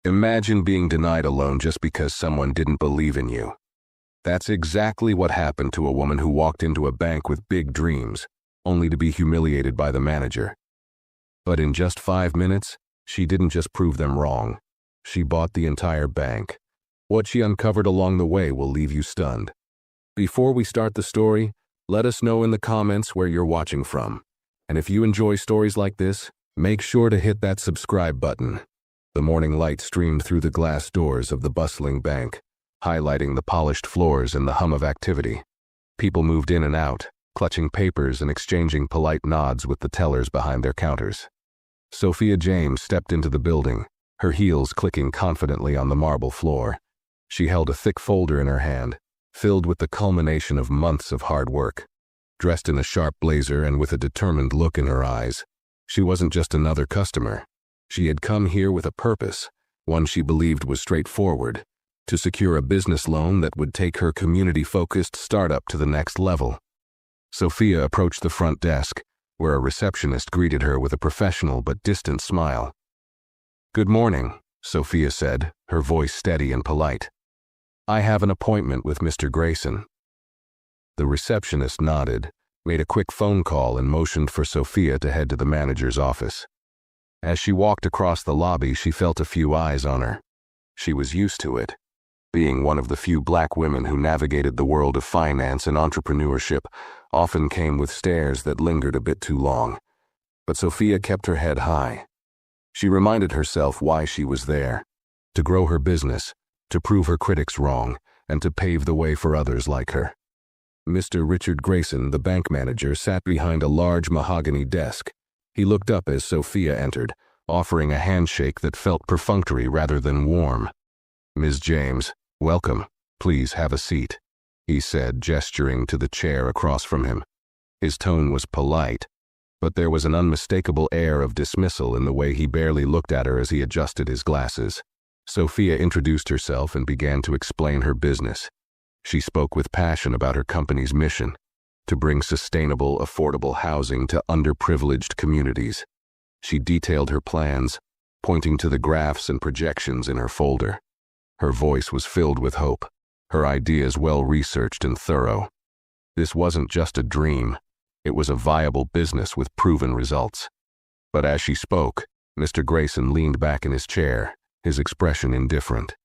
Imagine being denied a loan just because someone didn't believe in you. That's exactly what happened to a woman who walked into a bank with big dreams, only to be humiliated by the manager. But in just 5 minutes, she didn't just prove them wrong. She bought the entire bank. What she uncovered along the way will leave you stunned. Before we start the story, let us know in the comments where you're watching from. And if you enjoy stories like this, make sure to hit that subscribe button. The morning light streamed through the glass doors of the bustling bank, highlighting the polished floors and the hum of activity. People moved in and out, clutching papers and exchanging polite nods with the tellers behind their counters. Sophia James stepped into the building, her heels clicking confidently on the marble floor. She held a thick folder in her hand, filled with the culmination of months of hard work. Dressed in a sharp blazer and with a determined look in her eyes, she wasn't just another customer. She had come here with a purpose, one she believed was straightforward, to secure a business loan that would take her community-focused startup to the next level. Sophia approached the front desk, where a receptionist greeted her with a professional but distant smile. "Good morning," Sophia said, her voice steady and polite. "I have an appointment with Mr. Grayson." The receptionist nodded, made a quick phone call and motioned for Sophia to head to the manager's office. As she walked across the lobby, she felt a few eyes on her. She was used to it. Being one of the few black women who navigated the world of finance and entrepreneurship often came with stares that lingered a bit too long. But Sophia kept her head high. She reminded herself why she was there: to grow her business, to prove her critics wrong, and to pave the way for others like her. Mr. Richard Grayson, the bank manager, sat behind a large mahogany desk. He looked up as Sophia entered, offering a handshake that felt perfunctory rather than warm. "Ms. James, welcome. Please have a seat," he said, gesturing to the chair across from him. His tone was polite, but there was an unmistakable air of dismissal in the way he barely looked at her as he adjusted his glasses. Sophia introduced herself and began to explain her business. She spoke with passion about her company's mission: to bring sustainable, affordable housing to underprivileged communities. She detailed her plans, pointing to the graphs and projections in her folder. Her voice was filled with hope, her ideas well-researched and thorough. This wasn't just a dream, it was a viable business with proven results. But as she spoke, Mr. Grayson leaned back in his chair, his expression indifferent.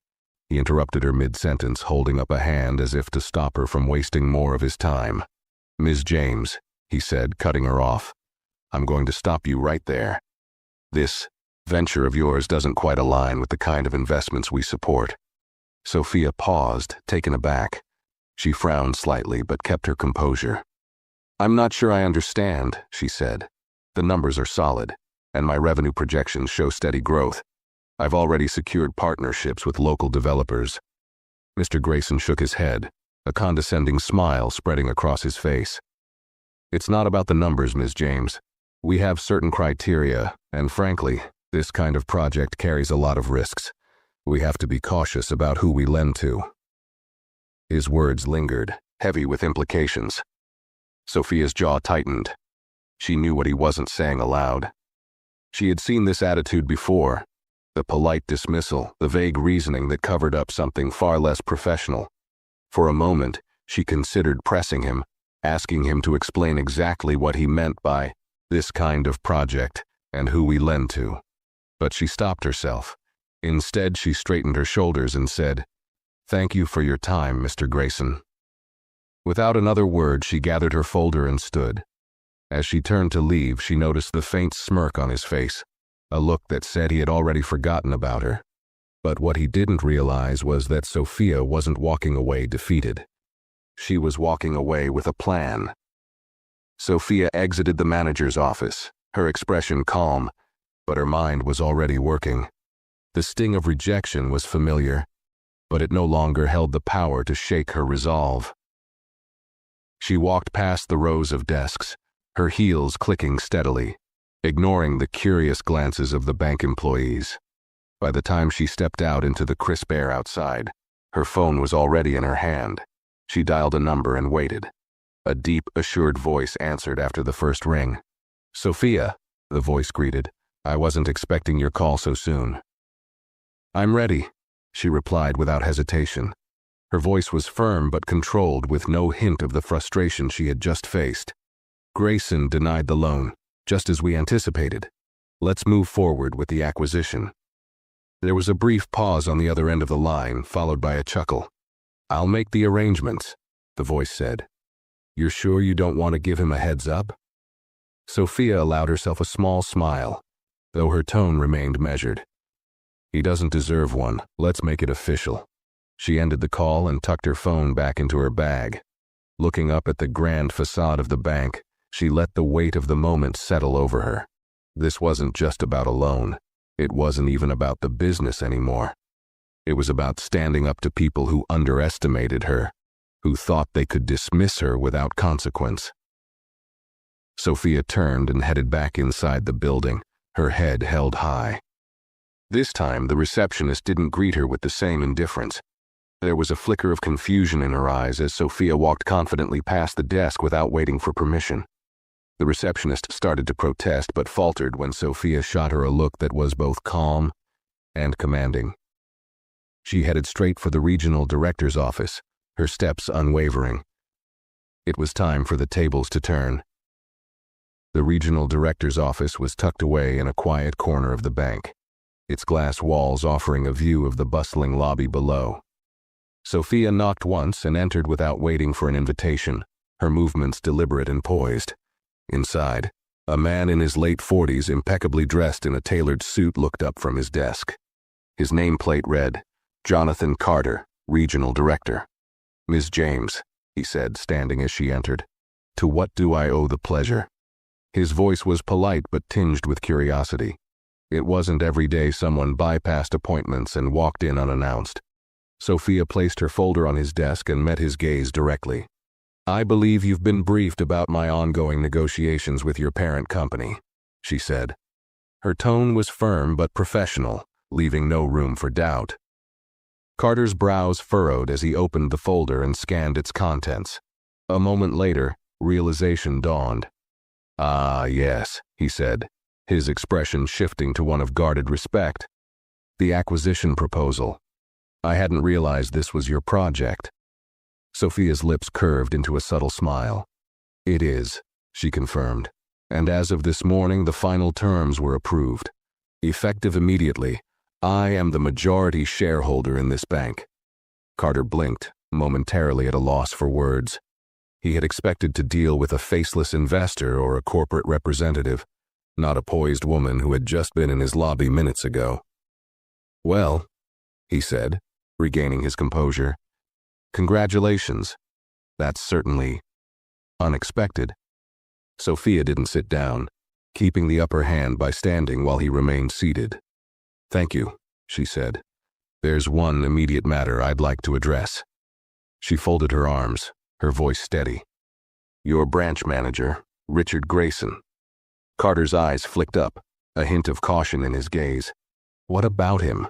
He interrupted her mid-sentence, holding up a hand as if to stop her from wasting more of his time. "Ms. James," he said, cutting her off, "I'm going to stop you right there. This venture of yours doesn't quite align with the kind of investments we support." Sophia paused, taken aback. She frowned slightly but kept her composure. "I'm not sure I understand," she said. "The numbers are solid, and my revenue projections show steady growth. I've already secured partnerships with local developers." Mr. Grayson shook his head, a condescending smile spreading across his face. "It's not about the numbers, Ms. James. We have certain criteria, and frankly, this kind of project carries a lot of risks. We have to be cautious about who we lend to." His words lingered, heavy with implications. Sophia's jaw tightened. She knew what he wasn't saying aloud. She had seen this attitude before: the polite dismissal, the vague reasoning that covered up something far less professional. For a moment, she considered pressing him, asking him to explain exactly what he meant by "this kind of project" and "who we lend to." But she stopped herself. Instead, she straightened her shoulders and said, "Thank you for your time, Mr. Grayson." Without another word, she gathered her folder and stood. As she turned to leave, she noticed the faint smirk on his face, a look that said he had already forgotten about her. But what he didn't realize was that Sophia wasn't walking away defeated. She was walking away with a plan. Sophia exited the manager's office, her expression calm, but her mind was already working. The sting of rejection was familiar, but it no longer held the power to shake her resolve. She walked past the rows of desks, her heels clicking steadily, ignoring the curious glances of the bank employees. By the time she stepped out into the crisp air outside, her phone was already in her hand. She dialed a number and waited. A deep, assured voice answered after the first ring. "Sophia," the voice greeted. "I wasn't expecting your call so soon." "I'm ready," she replied without hesitation. Her voice was firm but controlled, with no hint of the frustration she had just faced. "Grayson denied the loan, just as we anticipated. Let's move forward with the acquisition." There was a brief pause on the other end of the line, followed by a chuckle. "I'll make the arrangements," the voice said. "You're sure you don't want to give him a heads up?" Sophia allowed herself a small smile, though her tone remained measured. "He doesn't deserve one. Let's make it official." She ended the call and tucked her phone back into her bag. Looking up at the grand facade of the bank, she let the weight of the moment settle over her. This wasn't just about a loan. It wasn't even about the business anymore. It was about standing up to people who underestimated her, who thought they could dismiss her without consequence. Sophia turned and headed back inside the building, her head held high. This time, the receptionist didn't greet her with the same indifference. There was a flicker of confusion in her eyes as Sophia walked confidently past the desk without waiting for permission. The receptionist started to protest but faltered when Sophia shot her a look that was both calm and commanding. She headed straight for the regional director's office, her steps unwavering. It was time for the tables to turn. The regional director's office was tucked away in a quiet corner of the bank, its glass walls offering a view of the bustling lobby below. Sophia knocked once and entered without waiting for an invitation, her movements deliberate and poised. Inside, a man in his late 40s, impeccably dressed in a tailored suit, looked up from his desk. His nameplate read, "Jonathan Carter, Regional Director." "Ms. James," he said, standing as she entered. "To what do I owe the pleasure?" His voice was polite but tinged with curiosity. It wasn't every day someone bypassed appointments and walked in unannounced. Sophia placed her folder on his desk and met his gaze directly. "I believe you've been briefed about my ongoing negotiations with your parent company," she said. Her tone was firm but professional, leaving no room for doubt. Carter's brows furrowed as he opened the folder and scanned its contents. A moment later, realization dawned. "Ah, yes," he said, his expression shifting to one of guarded respect. "The acquisition proposal. I hadn't realized this was your project." Sophia's lips curved into a subtle smile. "It is," she confirmed, "and as of this morning the final terms were approved. Effective immediately, I am the majority shareholder in this bank." Carter blinked, momentarily at a loss for words. He had expected to deal with a faceless investor or a corporate representative, not a poised woman who had just been in his lobby minutes ago. "Well," he said, regaining his composure, "congratulations. That's certainly unexpected." Sophia didn't sit down, keeping the upper hand by standing while he remained seated. "Thank you," she said. "There's one immediate matter I'd like to address." She folded her arms, her voice steady. "Your branch manager, Richard Grayson." Carter's eyes flicked up, a hint of caution in his gaze. "What about him?"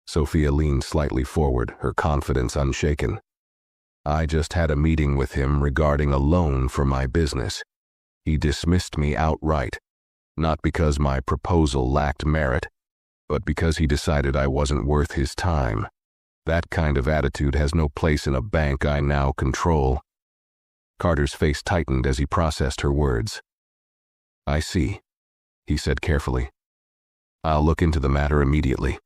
Sophia leaned slightly forward, her confidence unshaken. "I just had a meeting with him regarding a loan for my business. He dismissed me outright, not because my proposal lacked merit, but because he decided I wasn't worth his time. That kind of attitude has no place in a bank I now control." Carter's face tightened as he processed her words. "I see," he said carefully. "I'll look into the matter immediately."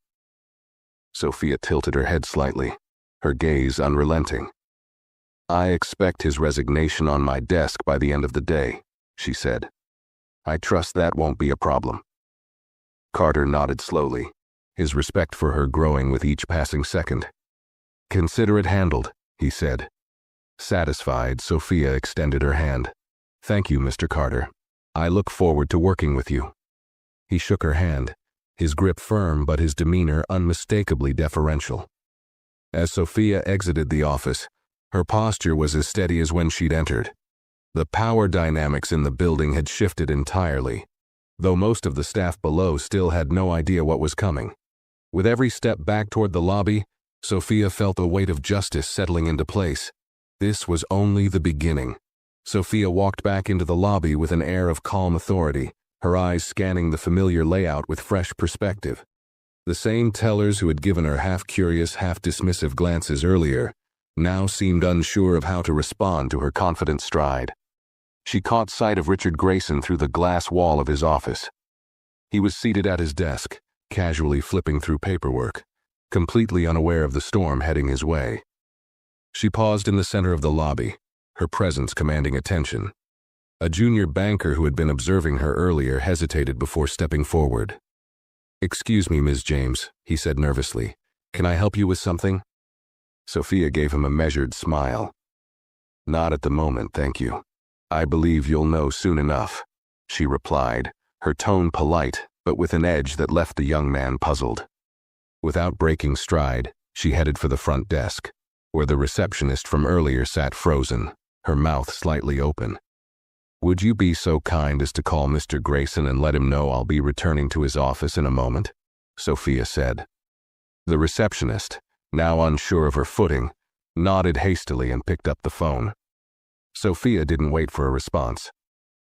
Sophia tilted her head slightly, her gaze unrelenting. "I expect his resignation on my desk by the end of the day," she said. "I trust that won't be a problem." Carter nodded slowly, his respect for her growing with each passing second. "Consider it handled," he said. Satisfied, Sophia extended her hand. "Thank you, Mr. Carter. I look forward to working with you." He shook her hand, his grip firm but his demeanor unmistakably deferential. As Sophia exited the office, her posture was as steady as when she'd entered. The power dynamics in the building had shifted entirely, though most of the staff below still had no idea what was coming. With every step back toward the lobby, Sophia felt the weight of justice settling into place. This was only the beginning. Sophia walked back into the lobby with an air of calm authority, her eyes scanning the familiar layout with fresh perspective. The same tellers who had given her half-curious, half-dismissive glances earlier now seemed unsure of how to respond to her confident stride. She caught sight of Richard Grayson through the glass wall of his office. He was seated at his desk, casually flipping through paperwork, completely unaware of the storm heading his way. She paused in the center of the lobby, her presence commanding attention. A junior banker who had been observing her earlier hesitated before stepping forward. "Excuse me, Ms. James," he said nervously. "Can I help you with something?" Sophia gave him a measured smile. "Not at the moment, thank you. I believe you'll know soon enough," she replied, her tone polite, but with an edge that left the young man puzzled. Without breaking stride, she headed for the front desk, where the receptionist from earlier sat frozen, her mouth slightly open. "Would you be so kind as to call Mr. Grayson and let him know I'll be returning to his office in a moment?" Sophia said. The receptionist, now unsure of her footing, nodded hastily and picked up the phone. Sophia didn't wait for a response.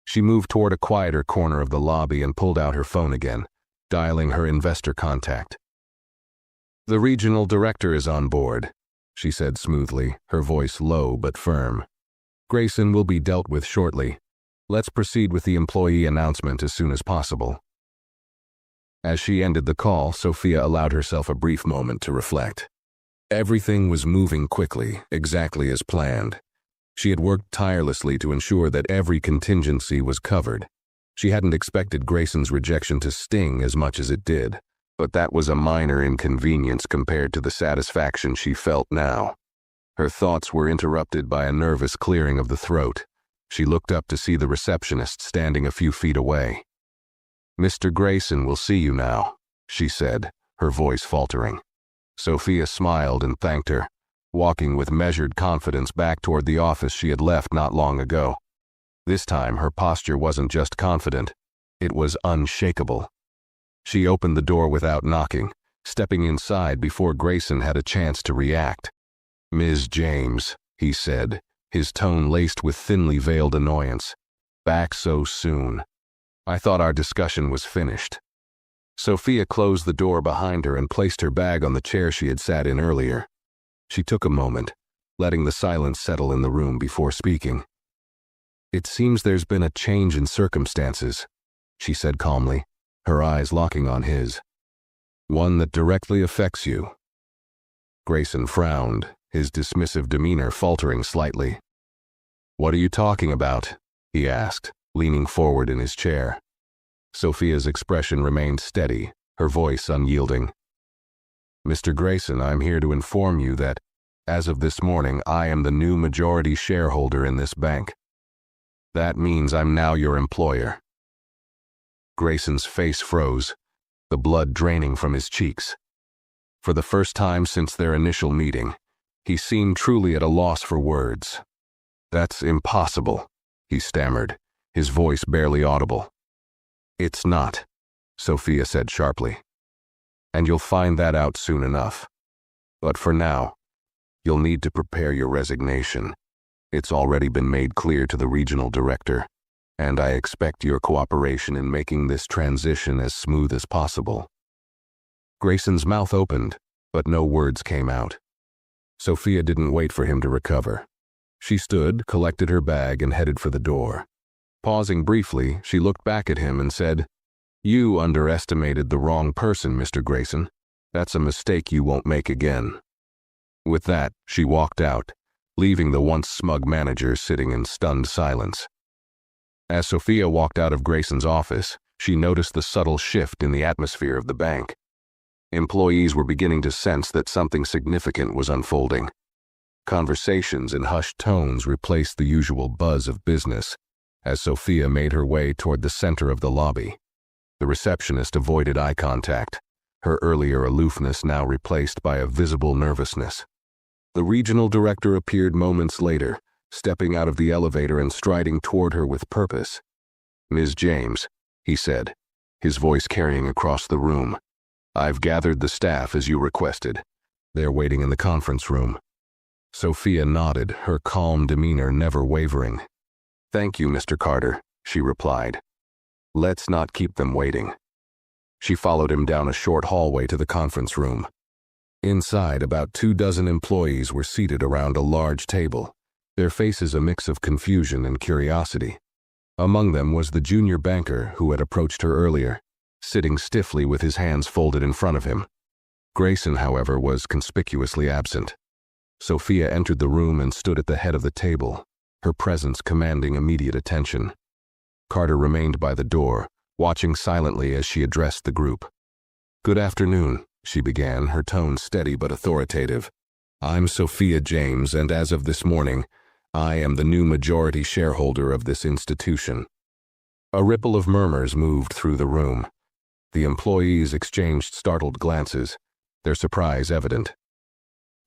She moved toward a quieter corner of the lobby and pulled out her phone again, dialing her investor contact. "The regional director is on board," she said smoothly, her voice low but firm. "Grayson will be dealt with shortly. Let's proceed with the employee announcement as soon as possible." As she ended the call, Sophia allowed herself a brief moment to reflect. Everything was moving quickly, exactly as planned. She had worked tirelessly to ensure that every contingency was covered. She hadn't expected Grayson's rejection to sting as much as it did, but that was a minor inconvenience compared to the satisfaction she felt now. Her thoughts were interrupted by a nervous clearing of the throat. She looked up to see the receptionist standing a few feet away. "Mr. Grayson will see you now," she said, her voice faltering. Sophia smiled and thanked her, walking with measured confidence back toward the office she had left not long ago. This time her posture wasn't just confident, it was unshakable. She opened the door without knocking, stepping inside before Grayson had a chance to react. "Ms. James," he said, his tone laced with thinly veiled annoyance. "Back so soon. I thought our discussion was finished." Sophia closed the door behind her and placed her bag on the chair she had sat in earlier. She took a moment, letting the silence settle in the room before speaking. "It seems there's been a change in circumstances," she said calmly, her eyes locking on his. "One that directly affects you." Grayson frowned, his dismissive demeanor faltering slightly. "What are you talking about?" he asked, leaning forward in his chair. Sophia's expression remained steady, her voice unyielding. "Mr. Grayson, I'm here to inform you that, as of this morning, I am the new majority shareholder in this bank. That means I'm now your employer." Grayson's face froze, the blood draining from his cheeks. For the first time since their initial meeting, he seemed truly at a loss for words. "That's impossible," he stammered, his voice barely audible. "It's not," Sophia said sharply. "And you'll find that out soon enough. But for now, you'll need to prepare your resignation. It's already been made clear to the regional director, and I expect your cooperation in making this transition as smooth as possible." Grayson's mouth opened, but no words came out. Sophia didn't wait for him to recover. She stood, collected her bag, and headed for the door. Pausing briefly, she looked back at him and said, "You underestimated the wrong person, Mr. Grayson. That's a mistake you won't make again." With that, she walked out, leaving the once smug manager sitting in stunned silence. As Sophia walked out of Grayson's office, she noticed the subtle shift in the atmosphere of the bank. Employees were beginning to sense that something significant was unfolding. Conversations in hushed tones replaced the usual buzz of business as Sophia made her way toward the center of the lobby. The receptionist avoided eye contact, her earlier aloofness now replaced by a visible nervousness. The regional director appeared moments later, stepping out of the elevator and striding toward her with purpose. "Ms. James," he said, his voice carrying across the room. "I've gathered the staff as you requested. They're waiting in the conference room." Sophia nodded, her calm demeanor never wavering. "Thank you, Mr. Carter," she replied. "Let's not keep them waiting." She followed him down a short hallway to the conference room. Inside, about 24 employees were seated around a large table, their faces a mix of confusion and curiosity. Among them was the junior banker who had approached her earlier, sitting stiffly with his hands folded in front of him. Grayson, however, was conspicuously absent. Sophia entered the room and stood at the head of the table, her presence commanding immediate attention. Carter remained by the door, watching silently as she addressed the group. "Good afternoon," she began, her tone steady but authoritative. "I'm Sophia James, and as of this morning, I am the new majority shareholder of this institution." A ripple of murmurs moved through the room. The employees exchanged startled glances, their surprise evident.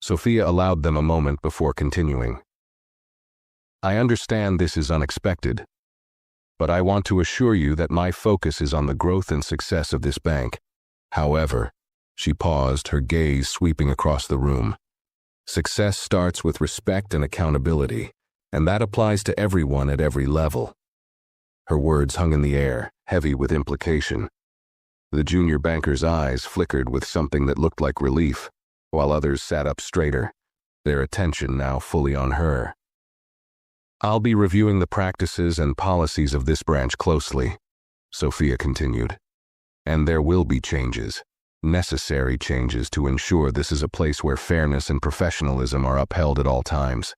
Sophia allowed them a moment before continuing. "I understand this is unexpected, but I want to assure you that my focus is on the growth and success of this bank. However," she paused, her gaze sweeping across the room, "success starts with respect and accountability, and that applies to everyone at every level." Her words hung in the air, heavy with implication. The junior banker's eyes flickered with something that looked like relief, while others sat up straighter, their attention now fully on her. "I'll be reviewing the practices and policies of this branch closely," Sophia continued. "And there will be changes, necessary changes to ensure this is a place where fairness and professionalism are upheld at all times."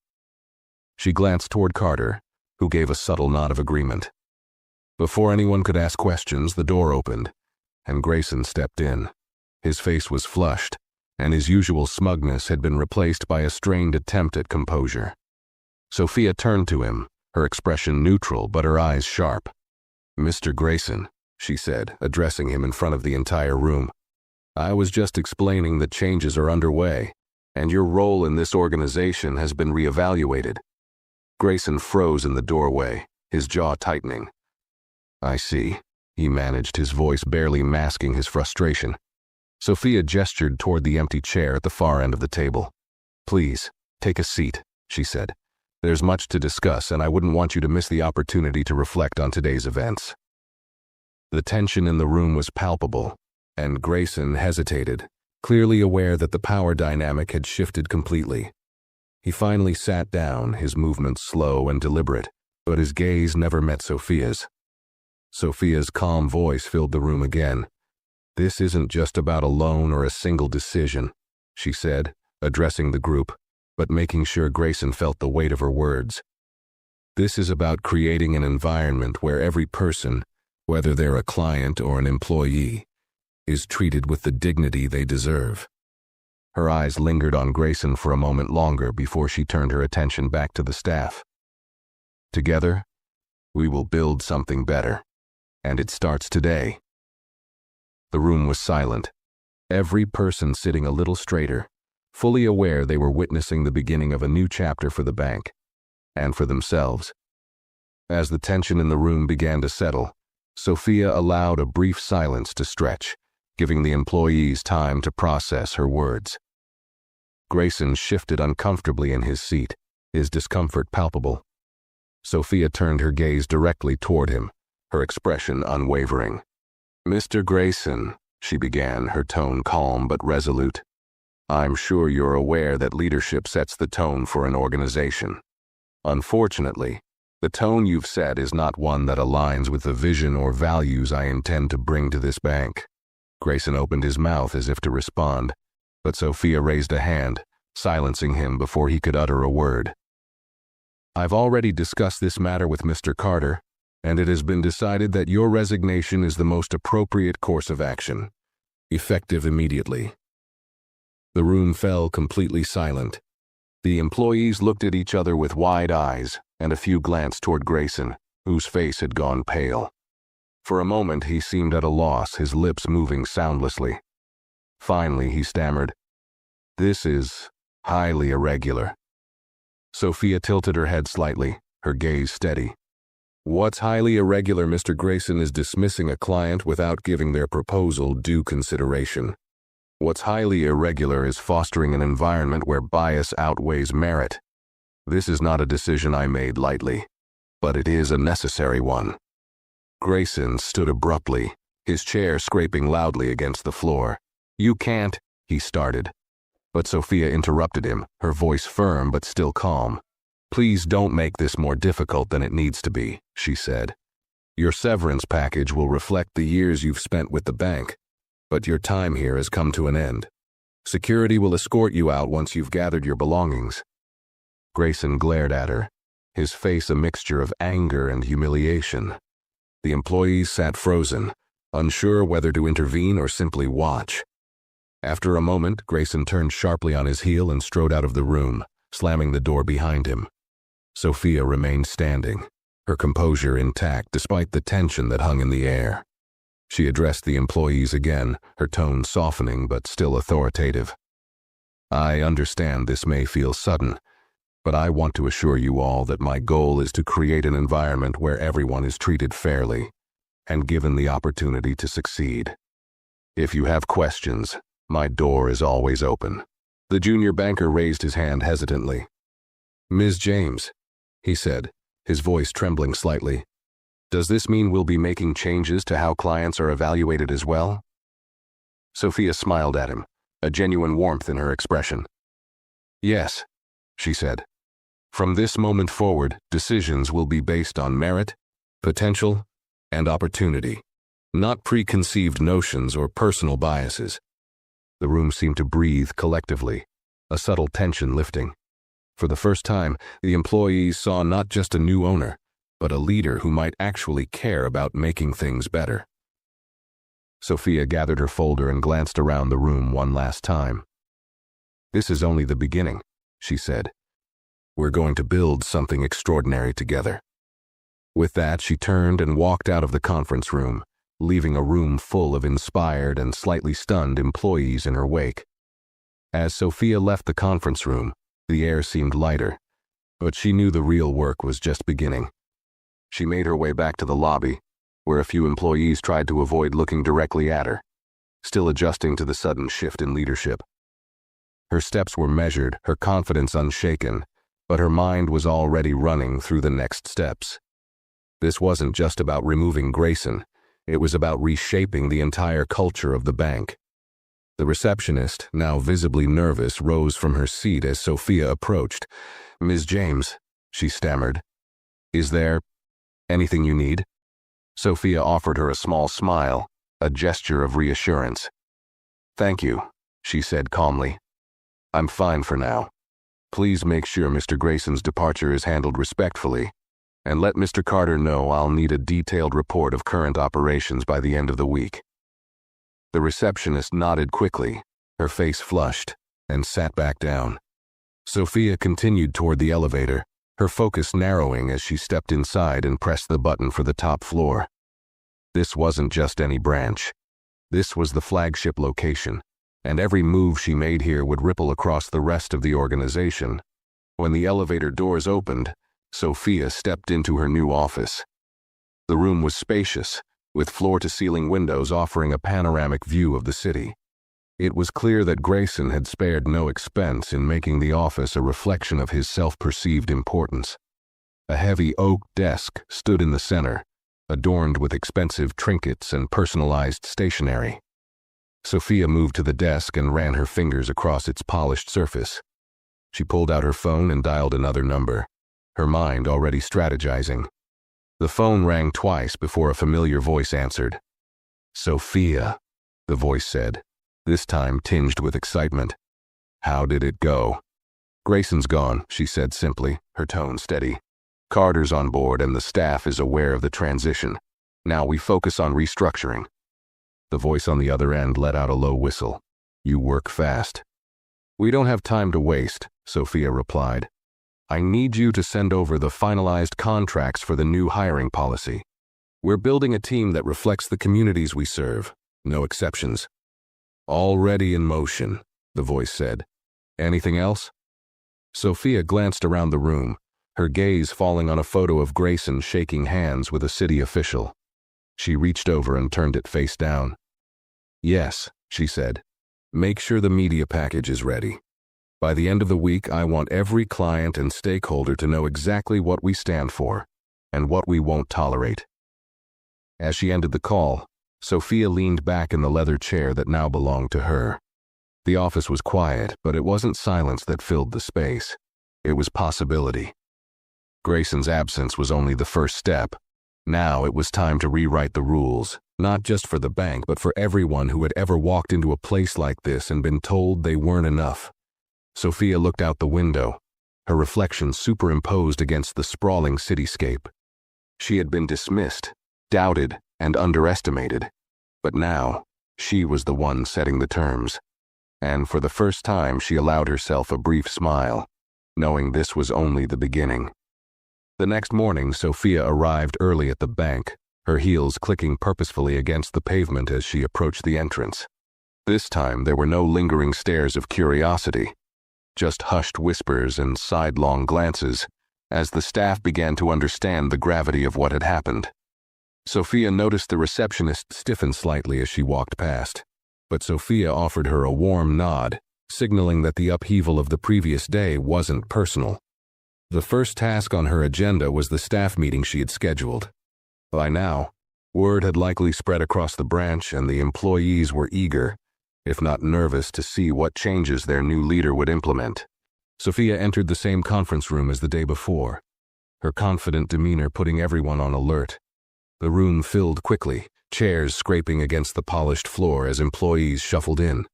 She glanced toward Carter, who gave a subtle nod of agreement. Before anyone could ask questions, the door opened, and Grayson stepped in. His face was flushed, and his usual smugness had been replaced by a strained attempt at composure. Sophia turned to him, her expression neutral but her eyes sharp. "Mr. Grayson," she said, addressing him in front of the entire room, "I was just explaining that changes are underway, and your role in this organization has been reevaluated." Grayson froze in the doorway, his jaw tightening. "I see," he managed, his voice barely masking his frustration. Sophia gestured toward the empty chair at the far end of the table. "Please, take a seat," she said. "There's much to discuss, and I wouldn't want you to miss the opportunity to reflect on today's events." The tension in the room was palpable, and Grayson hesitated, clearly aware that the power dynamic had shifted completely. He finally sat down, his movements slow and deliberate, but his gaze never met Sophia's. Sophia's calm voice filled the room again. "This isn't just about a loan or a single decision," she said, addressing the group, but making sure Grayson felt the weight of her words. "This is about creating an environment where every person, whether they're a client or an employee, is treated with the dignity they deserve." Her eyes lingered on Grayson for a moment longer before she turned her attention back to the staff. "Together, we will build something better, and it starts today." The room was silent, every person sitting a little straighter, fully aware they were witnessing the beginning of a new chapter for the bank, and for themselves. As the tension in the room began to settle, Sophia allowed a brief silence to stretch, giving the employees time to process her words. Grayson shifted uncomfortably in his seat, his discomfort palpable. Sophia turned her gaze directly toward him, her expression unwavering. "Mr. Grayson," she began, her tone calm but resolute, "I'm sure you're aware that leadership sets the tone for an organization. Unfortunately, the tone you've set is not one that aligns with the vision or values I intend to bring to this bank." Grayson opened his mouth as if to respond, but Sophia raised a hand, silencing him before he could utter a word. "I've already discussed this matter with Mr. Carter, and it has been decided that your resignation is the most appropriate course of action, effective immediately." The room fell completely silent. The employees looked at each other with wide eyes, and a few glanced toward Grayson, whose face had gone pale. For a moment he seemed at a loss, his lips moving soundlessly. Finally he stammered, "This is highly irregular." Sophia tilted her head slightly, her gaze steady. "What's highly irregular, Mr. Grayson, is dismissing a client without giving their proposal due consideration. What's highly irregular is fostering an environment where bias outweighs merit. This is not a decision I made lightly, but it is a necessary one." Grayson stood abruptly, his chair scraping loudly against the floor. "You can't," he started. But Sophia interrupted him, her voice firm but still calm. "Please don't make this more difficult than it needs to be," she said. "Your severance package will reflect the years you've spent with the bank, but your time here has come to an end. Security will escort you out once you've gathered your belongings." Grayson glared at her, his face a mixture of anger and humiliation. The employees sat frozen, unsure whether to intervene or simply watch. After a moment, Grayson turned sharply on his heel and strode out of the room, slamming the door behind him. Sophia remained standing, her composure intact despite the tension that hung in the air. She addressed the employees again, her tone softening but still authoritative. "I understand this may feel sudden, but I want to assure you all that my goal is to create an environment where everyone is treated fairly and given the opportunity to succeed. If you have questions, my door is always open." The junior banker raised his hand hesitantly. "Ms. James," he said, his voice trembling slightly, "does this mean we'll be making changes to how clients are evaluated as well?" Sophia smiled at him, a genuine warmth in her expression. "Yes," she said. "From this moment forward, decisions will be based on merit, potential, and opportunity, not preconceived notions or personal biases." The room seemed to breathe collectively, a subtle tension lifting. For the first time, the employees saw not just a new owner, but a leader who might actually care about making things better. Sophia gathered her folder and glanced around the room one last time. "This is only the beginning," she said. "We're going to build something extraordinary together." With that, she turned and walked out of the conference room, leaving a room full of inspired and slightly stunned employees in her wake. As Sophia left the conference room, the air seemed lighter, but she knew the real work was just beginning. She made her way back to the lobby, where a few employees tried to avoid looking directly at her, still adjusting to the sudden shift in leadership. Her steps were measured, her confidence unshaken, but her mind was already running through the next steps. This wasn't just about removing Grayson, it was about reshaping the entire culture of the bank. The receptionist, now visibly nervous, rose from her seat as Sophia approached. "Ms. James," she stammered, "is there anything you need?" Sophia offered her a small smile, a gesture of reassurance. "Thank you," she said calmly. "I'm fine for now. Please make sure Mr. Grayson's departure is handled respectfully, and let Mr. Carter know I'll need a detailed report of current operations by the end of the week." The receptionist nodded quickly, her face flushed, and sat back down. Sophia continued toward the elevator, her focus narrowing as she stepped inside and pressed the button for the top floor. This wasn't just any branch. This was the flagship location, and every move she made here would ripple across the rest of the organization. When the elevator doors opened, Sophia stepped into her new office. The room was spacious, with floor-to-ceiling windows offering a panoramic view of the city. It was clear that Grayson had spared no expense in making the office a reflection of his self-perceived importance. A heavy oak desk stood in the center, adorned with expensive trinkets and personalized stationery. Sophia moved to the desk and ran her fingers across its polished surface. She pulled out her phone and dialed another number, her mind already strategizing. The phone rang twice before a familiar voice answered. "Sophia," the voice said, this time tinged with excitement. "How did it go?" "Grayson's gone," she said simply, her tone steady. "Carter's on board and the staff is aware of the transition. Now we focus on restructuring." The voice on the other end let out a low whistle. "You work fast." "We don't have time to waste," Sophia replied. "I need you to send over the finalized contracts for the new hiring policy. We're building a team that reflects the communities we serve, no exceptions." "Already in motion," the voice said. "Anything else?" Sophia glanced around the room, her gaze falling on a photo of Grayson shaking hands with a city official. She reached over and turned it face down. "Yes," she said. "Make sure the media package is ready. By the end of the week, I want every client and stakeholder to know exactly what we stand for and what we won't tolerate." As she ended the call, Sophia leaned back in the leather chair that now belonged to her. The office was quiet, but it wasn't silence that filled the space. It was possibility. Grayson's absence was only the first step. Now it was time to rewrite the rules, not just for the bank, but for everyone who had ever walked into a place like this and been told they weren't enough. Sophia looked out the window, her reflection superimposed against the sprawling cityscape. She had been dismissed, doubted, and underestimated. But now, she was the one setting the terms. And for the first time, she allowed herself a brief smile, knowing this was only the beginning. The next morning, Sophia arrived early at the bank, her heels clicking purposefully against the pavement as she approached the entrance. This time, there were no lingering stares of curiosity, just hushed whispers and sidelong glances as the staff began to understand the gravity of what had happened. Sophia noticed the receptionist stiffen slightly as she walked past, but Sophia offered her a warm nod, signaling that the upheaval of the previous day wasn't personal. The first task on her agenda was the staff meeting she had scheduled. By now, word had likely spread across the branch and the employees were eager, if not nervous, to see what changes their new leader would implement. Sophia entered the same conference room as the day before, her confident demeanor putting everyone on alert. The room filled quickly, chairs scraping against the polished floor as employees shuffled in.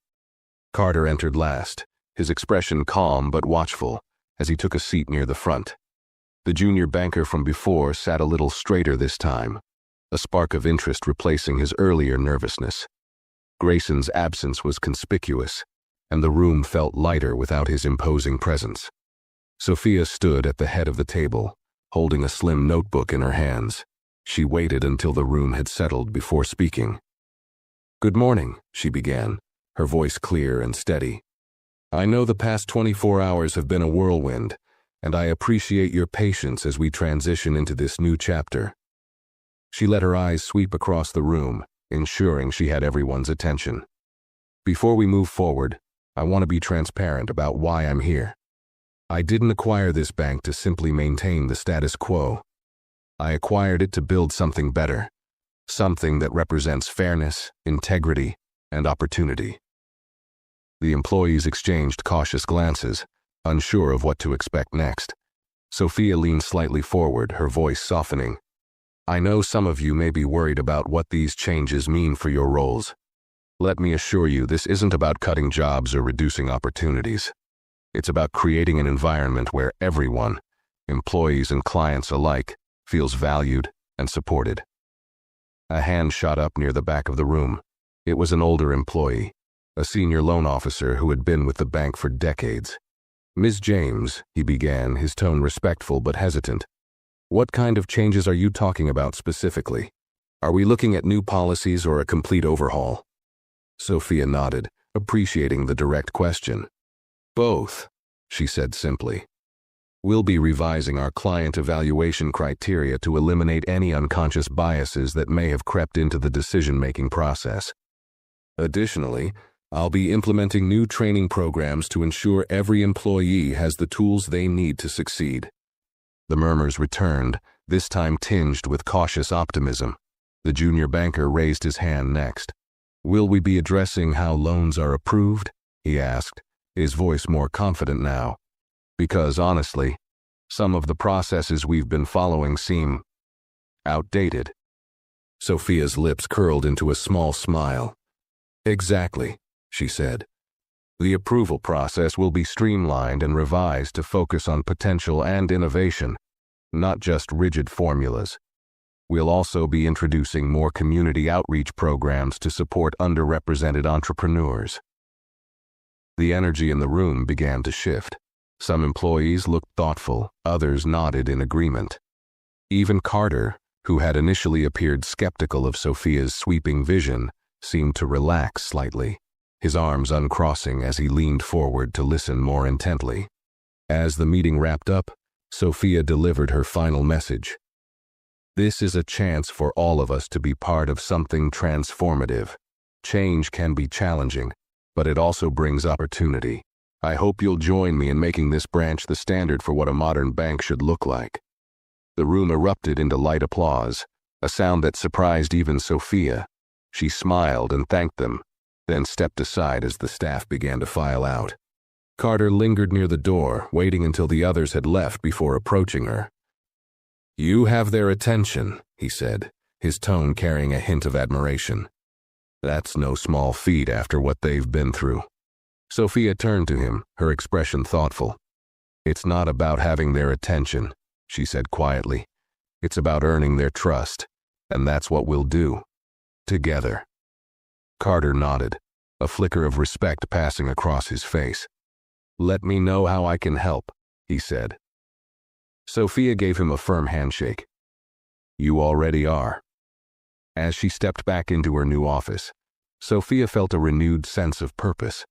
Carter entered last, his expression calm but watchful, as he took a seat near the front. The junior banker from before sat a little straighter this time, a spark of interest replacing his earlier nervousness. Grayson's absence was conspicuous, and the room felt lighter without his imposing presence. Sophia stood at the head of the table, holding a slim notebook in her hands. She waited until the room had settled before speaking. "Good morning," she began, her voice clear and steady. "I know the past 24 hours have been a whirlwind, and I appreciate your patience as we transition into this new chapter." She let her eyes sweep across the room, ensuring she had everyone's attention. "Before we move forward, I want to be transparent about why I'm here. I didn't acquire this bank to simply maintain the status quo. I acquired it to build something better, something that represents fairness, integrity, and opportunity." The employees exchanged cautious glances, unsure of what to expect next. Sophia leaned slightly forward, her voice softening. "I know some of you may be worried about what these changes mean for your roles. Let me assure you, this isn't about cutting jobs or reducing opportunities. It's about creating an environment where everyone, employees and clients alike, feels valued and supported." A hand shot up near the back of the room. It was an older employee, a senior loan officer who had been with the bank for decades. "Ms. James," he began, his tone respectful but hesitant. "What kind of changes are you talking about specifically? Are we looking at new policies or a complete overhaul?" Sophia nodded, appreciating the direct question. "Both," she said simply. "We'll be revising our client evaluation criteria to eliminate any unconscious biases that may have crept into the decision-making process. Additionally, I'll be implementing new training programs to ensure every employee has the tools they need to succeed." The murmurs returned, this time tinged with cautious optimism. The junior banker raised his hand next. "Will we be addressing how loans are approved?" he asked, his voice more confident now. "Because honestly, some of the processes we've been following seem outdated." Sophia's lips curled into a small smile. "Exactly," she said. "The approval process will be streamlined and revised to focus on potential and innovation, not just rigid formulas. We'll also be introducing more community outreach programs to support underrepresented entrepreneurs." The energy in the room began to shift. Some employees looked thoughtful, others nodded in agreement. Even Carter, who had initially appeared skeptical of Sophia's sweeping vision, seemed to relax slightly, his arms uncrossing as he leaned forward to listen more intently. As the meeting wrapped up, Sophia delivered her final message. "This is a chance for all of us to be part of something transformative. Change can be challenging, but it also brings opportunity. I hope you'll join me in making this branch the standard for what a modern bank should look like." The room erupted into light applause, a sound that surprised even Sophia. She smiled and thanked them, then stepped aside as the staff began to file out. Carter lingered near the door, waiting until the others had left before approaching her. "You have their attention," he said, his tone carrying a hint of admiration. "That's no small feat after what they've been through." Sophia turned to him, her expression thoughtful. "It's not about having their attention," she said quietly. "It's about earning their trust, and that's what we'll do. Together." Carter nodded, a flicker of respect passing across his face. "Let me know how I can help," he said. Sophia gave him a firm handshake. "You already are." As she stepped back into her new office, Sophia felt a renewed sense of purpose.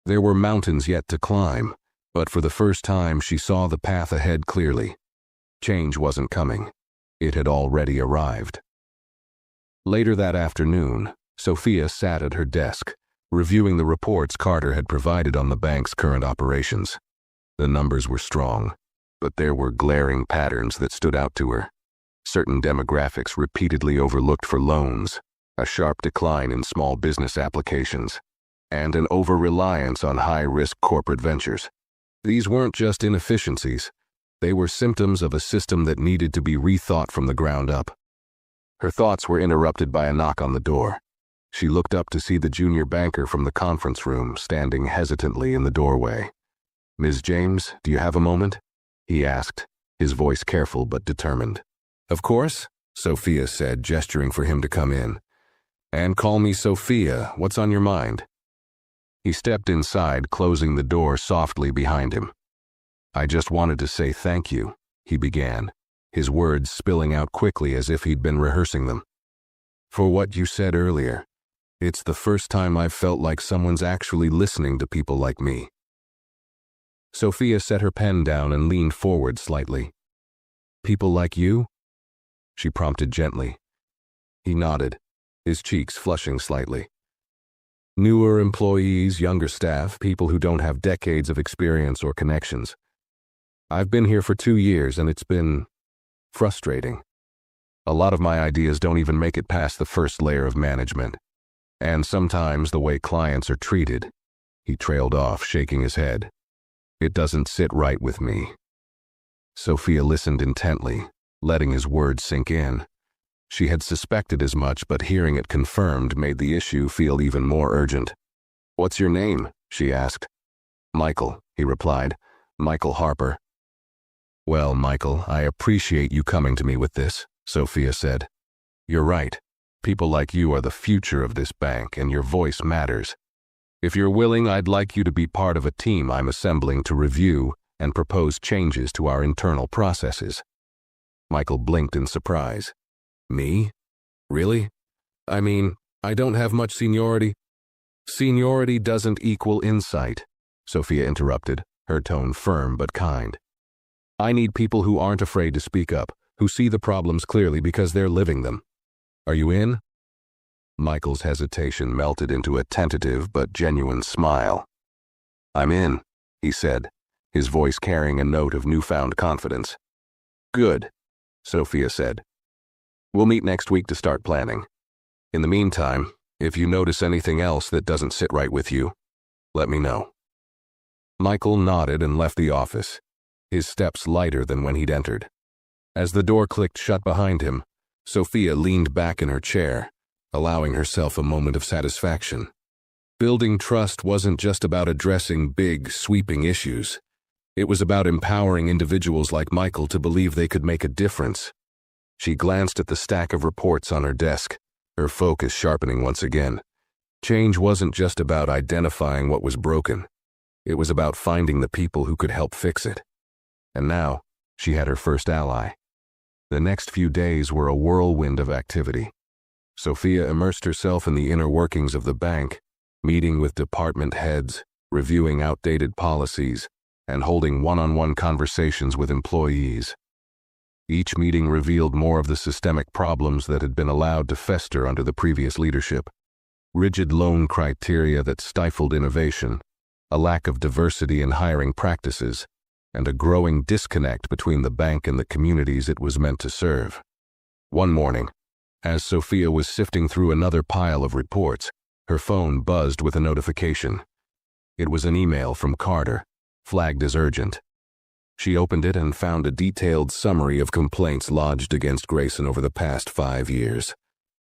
There were mountains yet to climb, but for the first time she saw the path ahead clearly. Change wasn't coming. It had already arrived. Later that afternoon, Sophia sat at her desk, reviewing the reports Carter had provided on the bank's current operations. The numbers were strong, but there were glaring patterns that stood out to her. Certain demographics repeatedly overlooked for loans, a sharp decline in small business applications, and an over-reliance on high-risk corporate ventures. These weren't just inefficiencies. They were symptoms of a system that needed to be rethought from the ground up. Her thoughts were interrupted by a knock on the door. She looked up to see the junior banker from the conference room standing hesitantly in the doorway. "Ms. James, do you have a moment?" he asked, his voice careful but determined. "Of course," Sophia said, gesturing for him to come in. "And call me Sophia. What's on your mind?" He stepped inside, closing the door softly behind him. "I just wanted to say thank you," he began, his words spilling out quickly as if he'd been rehearsing them. "For what you said earlier. It's the first time I've felt like someone's actually listening to people like me." Sophia set her pen down and leaned forward slightly. "People like you?" she prompted gently. He nodded, his cheeks flushing slightly. "Newer employees, younger staff, people who don't have decades of experience or connections. I've been here for 2 years and it's been frustrating. A lot of my ideas don't even make it past the first layer of management. And sometimes the way clients are treated," he trailed off, shaking his head. "It doesn't sit right with me." Sophia listened intently, letting his words sink in. She had suspected as much, but hearing it confirmed made the issue feel even more urgent. "What's your name?" she asked. "Michael," he replied. "Michael Harper." "Well, Michael, I appreciate you coming to me with this," Sophia said. "You're right. People like you are the future of this bank, and your voice matters. If you're willing, I'd like you to be part of a team I'm assembling to review and propose changes to our internal processes." Michael blinked in surprise. "Me? Really? I mean, I don't have much seniority." "Seniority doesn't equal insight," Sophia interrupted, her tone firm but kind. "I need people who aren't afraid to speak up, who see the problems clearly because they're living them. Are you in?" Michael's hesitation melted into a tentative but genuine smile. "I'm in," he said, his voice carrying a note of newfound confidence. "Good," Sophia said. "We'll meet next week to start planning. In the meantime, if you notice anything else that doesn't sit right with you, let me know." Michael nodded and left the office, his steps lighter than when he'd entered. As the door clicked shut behind him, Sophia leaned back in her chair, allowing herself a moment of satisfaction. Building trust wasn't just about addressing big, sweeping issues. It was about empowering individuals like Michael to believe they could make a difference. She glanced at the stack of reports on her desk, her focus sharpening once again. Change wasn't just about identifying what was broken. It was about finding the people who could help fix it. And now, she had her first ally. The next few days were a whirlwind of activity. Sophia immersed herself in the inner workings of the bank, meeting with department heads, reviewing outdated policies, and holding one-on-one conversations with employees. Each meeting revealed more of the systemic problems that had been allowed to fester under the previous leadership. Rigid loan criteria that stifled innovation, a lack of diversity in hiring practices, and a growing disconnect between the bank and the communities it was meant to serve. One morning, As Sophia was sifting through another pile of reports, her phone buzzed with a notification. It was an email from Carter, flagged as urgent. She opened it and found a detailed summary of complaints lodged against Grayson over the past 5 years,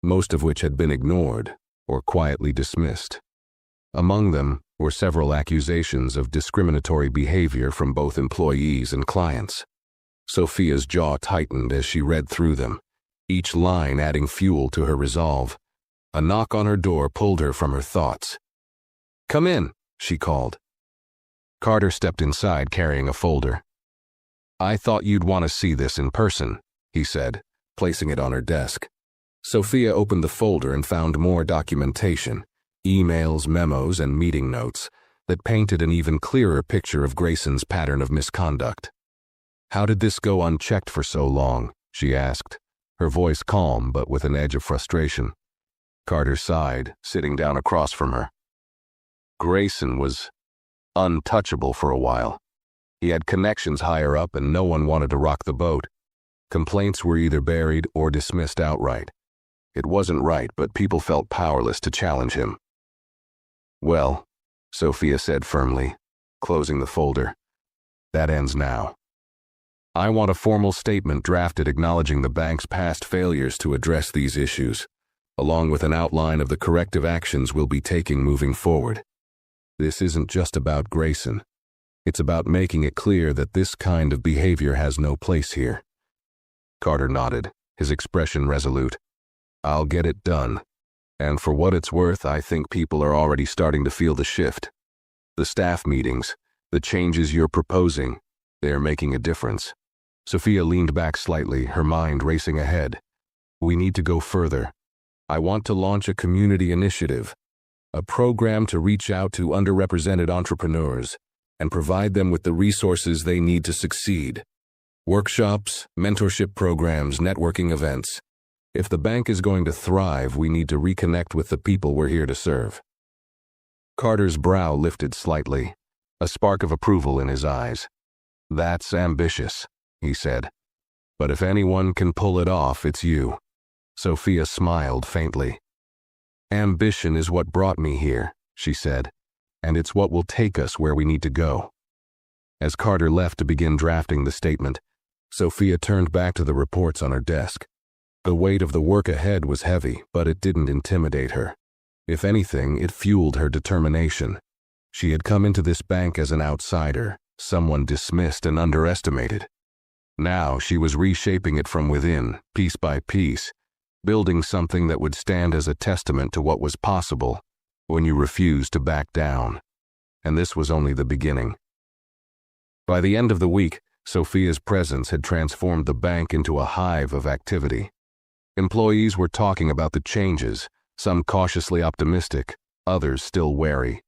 most of which had been ignored or quietly dismissed. Among them were several accusations of discriminatory behavior from both employees and clients. Sophia's jaw tightened as she read through them, each line adding fuel to her resolve. A knock on her door pulled her from her thoughts. "Come in," she called. Carter stepped inside carrying a folder. "I thought you'd want to see this in person," he said, placing it on her desk. Sophia opened the folder and found more documentation, emails, memos, and meeting notes that painted an even clearer picture of Grayson's pattern of misconduct. "How did this go unchecked for so long?" she asked, her voice calm but with an edge of frustration. Carter sighed, sitting down across from her. Grayson was untouchable for a while. He had connections higher up and no one wanted to rock the boat. Complaints were either buried or dismissed outright. It wasn't right, but people felt powerless to challenge him. "Well," Sophia said firmly, closing the folder, "that ends now. I want a formal statement drafted acknowledging the bank's past failures to address these issues, along with an outline of the corrective actions we'll be taking moving forward. This isn't just about Grayson. It's about making it clear that this kind of behavior has no place here." Carter nodded, his expression resolute. "I'll get it done. And for what it's worth, I think people are already starting to feel the shift. The staff meetings, the changes you're proposing, they're making a difference." Sophia leaned back slightly, her mind racing ahead. "We need to go further. I want to launch a community initiative, a program to reach out to underrepresented entrepreneurs and provide them with the resources they need to succeed. Workshops, mentorship programs, networking events. If the bank is going to thrive, we need to reconnect with the people we're here to serve." Carter's brow lifted slightly, a spark of approval in his eyes. "That's ambitious," he said. "But if anyone can pull it off, it's you." Sophia smiled faintly. "Ambition is what brought me here," she said, "and it's what will take us where we need to go." As Carter left to begin drafting the statement, Sophia turned back to the reports on her desk. The weight of the work ahead was heavy, but it didn't intimidate her. If anything, it fueled her determination. She had come into this bank as an outsider, someone dismissed and underestimated. Now she was reshaping it from within, piece by piece, building something that would stand as a testament to what was possible when you refused to back down. And this was only the beginning. By the end of the week, Sophia's presence had transformed the bank into a hive of activity. Employees were talking about the changes, some cautiously optimistic, others still wary.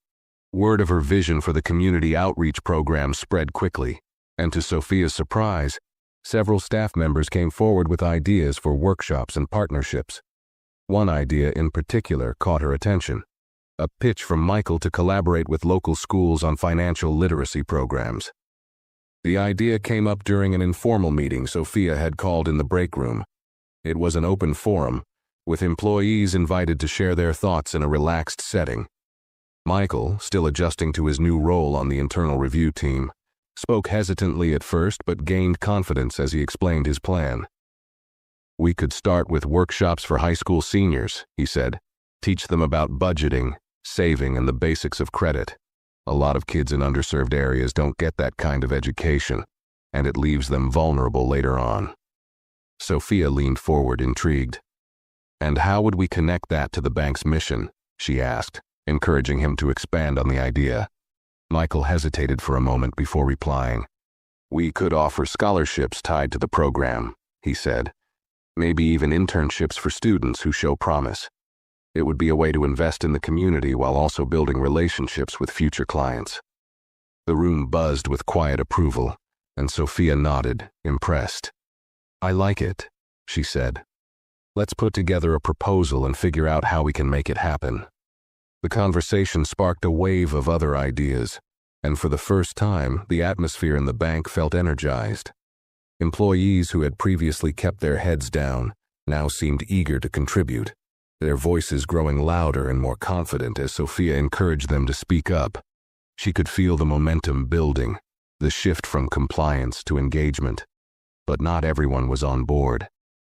Word of her vision for the community outreach program spread quickly, and to Sophia's surprise, several staff members came forward with ideas for workshops and partnerships. One idea in particular caught her attention: a pitch from Michael to collaborate with local schools on financial literacy programs. The idea came up during an informal meeting Sophia had called in the break room. It was an open forum, with employees invited to share their thoughts in a relaxed setting. Michael, still adjusting to his new role on the internal review team, spoke hesitantly at first but gained confidence as he explained his plan. "We could start with workshops for high school seniors," he said. "Teach them about budgeting, saving, and the basics of credit. A lot of kids in underserved areas don't get that kind of education, and it leaves them vulnerable later on." Sophia leaned forward, intrigued. "And how would we connect that to the bank's mission?" she asked, encouraging him to expand on the idea. Michael hesitated for a moment before replying. "We could offer scholarships tied to the program," he said. "Maybe even internships for students who show promise. It would be a way to invest in the community while also building relationships with future clients." The room buzzed with quiet approval, and Sophia nodded, impressed. "I like it," she said. "Let's put together a proposal and figure out how we can make it happen." The conversation sparked a wave of other ideas, and for the first time, the atmosphere in the bank felt energized. Employees who had previously kept their heads down now seemed eager to contribute, their voices growing louder and more confident as Sophia encouraged them to speak up. She could feel the momentum building, the shift from compliance to engagement. But not everyone was on board.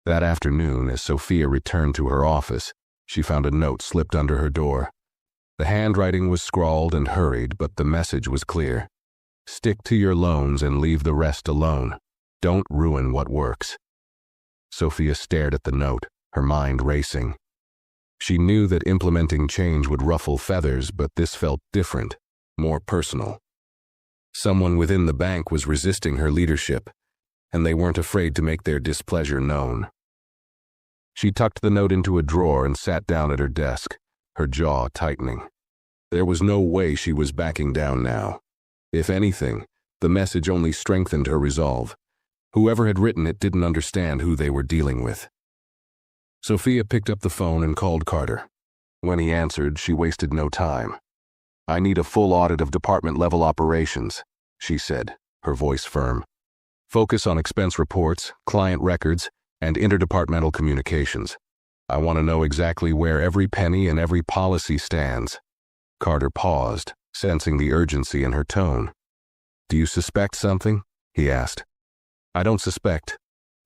That afternoon, as Sophia returned to her office, she found a note slipped under her door. The handwriting was scrawled and hurried, but the message was clear. Stick to your loans and leave the rest alone. Don't ruin what works. Sophia stared at the note, her mind racing. She knew that implementing change would ruffle feathers, but this felt different, more personal. Someone within the bank was resisting her leadership, and they weren't afraid to make their displeasure known. She tucked the note into a drawer and sat down at her desk, her jaw tightening. There was no way she was backing down now. If anything, the message only strengthened her resolve. Whoever had written it didn't understand who they were dealing with. Sophia picked up the phone and called Carter. When he answered, she wasted no time. I need a full audit of department-level operations, she said, her voice firm. Focus on expense reports, client records, and interdepartmental communications. I want to know exactly where every penny and every policy stands. Carter paused, sensing the urgency in her tone. Do you suspect something? He asked. I don't suspect,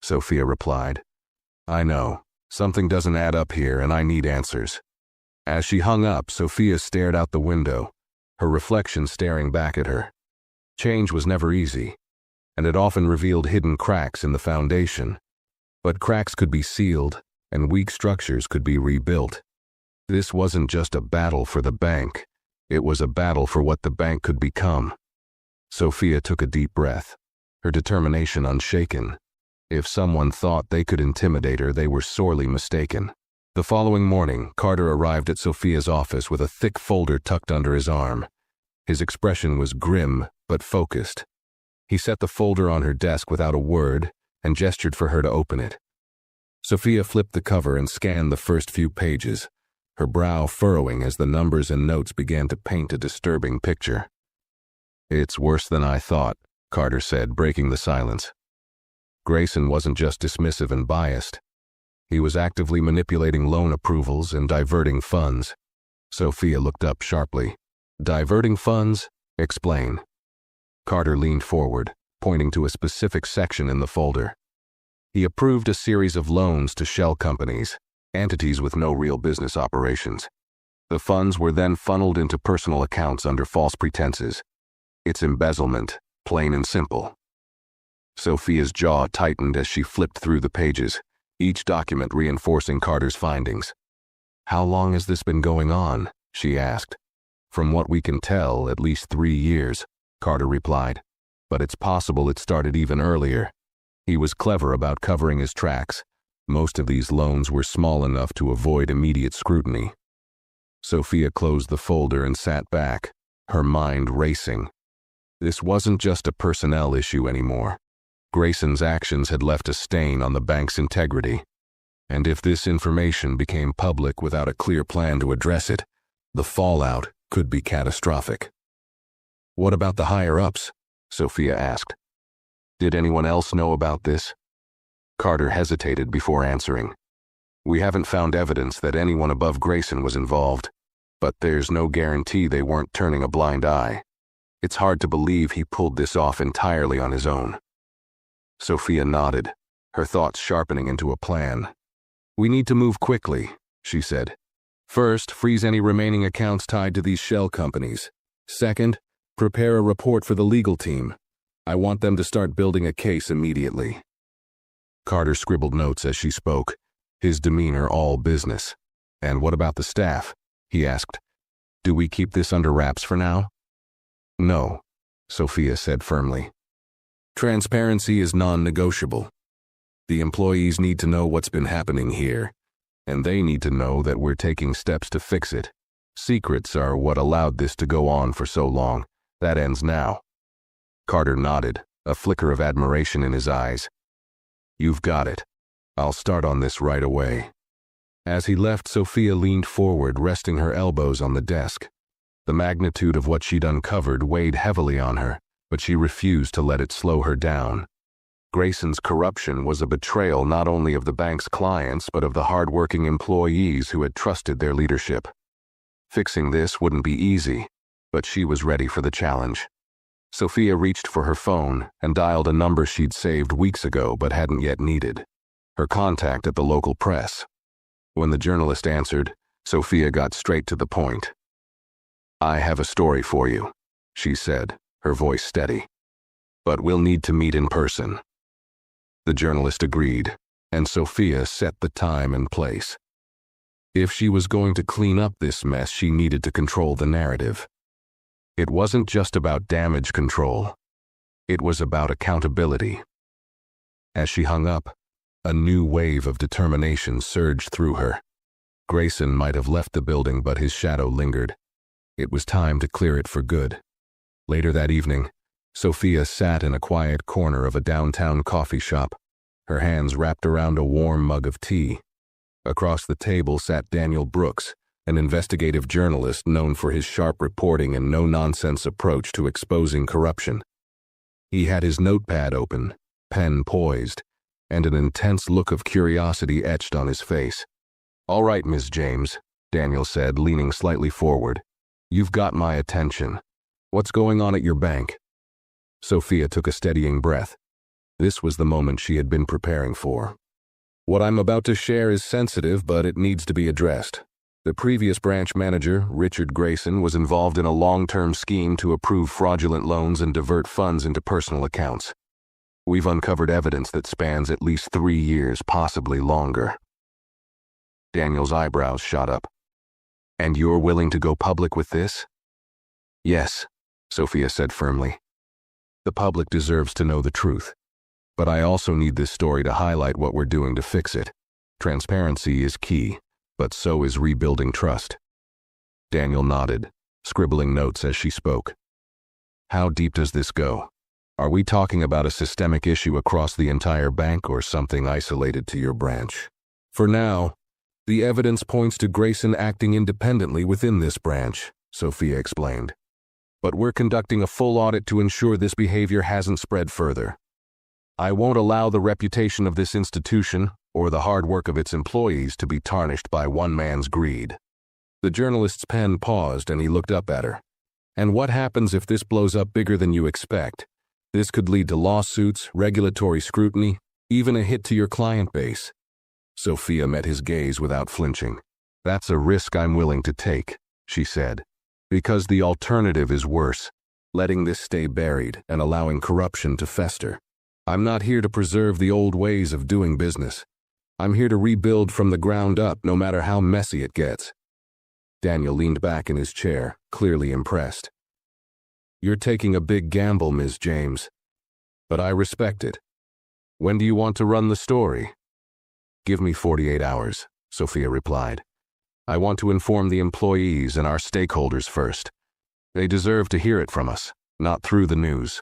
Sophia replied. I know. Something doesn't add up here, and I need answers. As she hung up, Sophia stared out the window, her reflection staring back at her. Change was never easy, and it often revealed hidden cracks in the foundation. But cracks could be sealed, and weak structures could be rebuilt. This wasn't just a battle for the bank. It was a battle for what the bank could become. Sophia took a deep breath, her determination unshaken. If someone thought they could intimidate her, they were sorely mistaken. The following morning, Carter arrived at Sophia's office with a thick folder tucked under his arm. His expression was grim, but focused. He set the folder on her desk without a word and gestured for her to open it. Sophia flipped the cover and scanned the first few pages, her brow furrowing as the numbers and notes began to paint a disturbing picture. It's worse than I thought, Carter said, breaking the silence. Grayson wasn't just dismissive and biased. He was actively manipulating loan approvals and diverting funds. Sophia looked up sharply. Diverting funds? Explain. Carter leaned forward, pointing to a specific section in the folder. He approved a series of loans to shell companies, entities with no real business operations. The funds were then funneled into personal accounts under false pretenses. It's embezzlement, plain and simple. Sophia's jaw tightened as she flipped through the pages, each document reinforcing Carter's findings. How long has this been going on? She asked. From what we can tell, at least 3 years, Carter replied. But it's possible it started even earlier. He was clever about covering his tracks. Most of these loans were small enough to avoid immediate scrutiny. Sophia closed the folder and sat back, her mind racing. This wasn't just a personnel issue anymore. Grayson's actions had left a stain on the bank's integrity. And if this information became public without a clear plan to address it, the fallout could be catastrophic. What about the higher-ups? Sophia asked. Did anyone else know about this? Carter hesitated before answering. We haven't found evidence that anyone above Grayson was involved, but there's no guarantee they weren't turning a blind eye. It's hard to believe he pulled this off entirely on his own. Sophia nodded, her thoughts sharpening into a plan. We need to move quickly, she said. First, freeze any remaining accounts tied to these shell companies. Second, prepare a report for the legal team. I want them to start building a case immediately. Carter scribbled notes as she spoke, his demeanor all business. And what about the staff? He asked. Do we keep this under wraps for now? No, Sophia said firmly. Transparency is non-negotiable. The employees need to know what's been happening here, and they need to know that we're taking steps to fix it. Secrets are what allowed this to go on for so long. That ends now. Carter nodded, a flicker of admiration in his eyes. You've got it. I'll start on this right away. As he left, Sophia leaned forward, resting her elbows on the desk. The magnitude of what she'd uncovered weighed heavily on her, but she refused to let it slow her down. Grayson's corruption was a betrayal not only of the bank's clients but of the hard-working employees who had trusted their leadership. Fixing this wouldn't be easy, but she was ready for the challenge. Sophia reached for her phone and dialed a number she'd saved weeks ago but hadn't yet needed. Her contact at the local press. When the journalist answered, Sophia got straight to the point. "I have a story for you," she said, her voice steady. "But we'll need to meet in person." The journalist agreed, and Sophia set the time and place. If she was going to clean up this mess, she needed to control the narrative. It wasn't just about damage control. It was about accountability. As she hung up, a new wave of determination surged through her. Grayson might have left the building, but his shadow lingered. It was time to clear it for good. Later that evening, Sophia sat in a quiet corner of a downtown coffee shop, her hands wrapped around a warm mug of tea. Across the table sat Daniel Brooks, an investigative journalist known for his sharp reporting and no-nonsense approach to exposing corruption. He had his notepad open, pen poised, and an intense look of curiosity etched on his face. "All right, Ms. James," Daniel said, leaning slightly forward. "You've got my attention. What's going on at your bank?" Sophia took a steadying breath. This was the moment she had been preparing for. "What I'm about to share is sensitive, but it needs to be addressed. The previous branch manager, Richard Grayson, was involved in a long-term scheme to approve fraudulent loans and divert funds into personal accounts. We've uncovered evidence that spans at least 3 years, possibly longer." Daniel's eyebrows shot up. "And you're willing to go public with this?" "Yes," Sophia said firmly. "The public deserves to know the truth. But I also need this story to highlight what we're doing to fix it. Transparency is key, but so is rebuilding trust." Daniel nodded, scribbling notes as she spoke. "How deep does this go? Are we talking about a systemic issue across the entire bank or something isolated to your branch?" "For now, the evidence points to Grayson acting independently within this branch," Sophia explained. "But we're conducting a full audit to ensure this behavior hasn't spread further. I won't allow the reputation of this institution or the hard work of its employees to be tarnished by one man's greed." The journalist's pen paused and he looked up at her. "And what happens if this blows up bigger than you expect? This could lead to lawsuits, regulatory scrutiny, even a hit to your client base." Sophia met his gaze without flinching. "That's a risk I'm willing to take," she said, "because the alternative is worse, letting this stay buried and allowing corruption to fester. I'm not here to preserve the old ways of doing business. I'm here to rebuild from the ground up, no matter how messy it gets." Daniel leaned back in his chair, clearly impressed. "You're taking a big gamble, Ms. James. But I respect it. When do you want to run the story?" "Give me 48 hours, Sophia replied. "I want to inform the employees and our stakeholders first. They deserve to hear it from us, not through the news."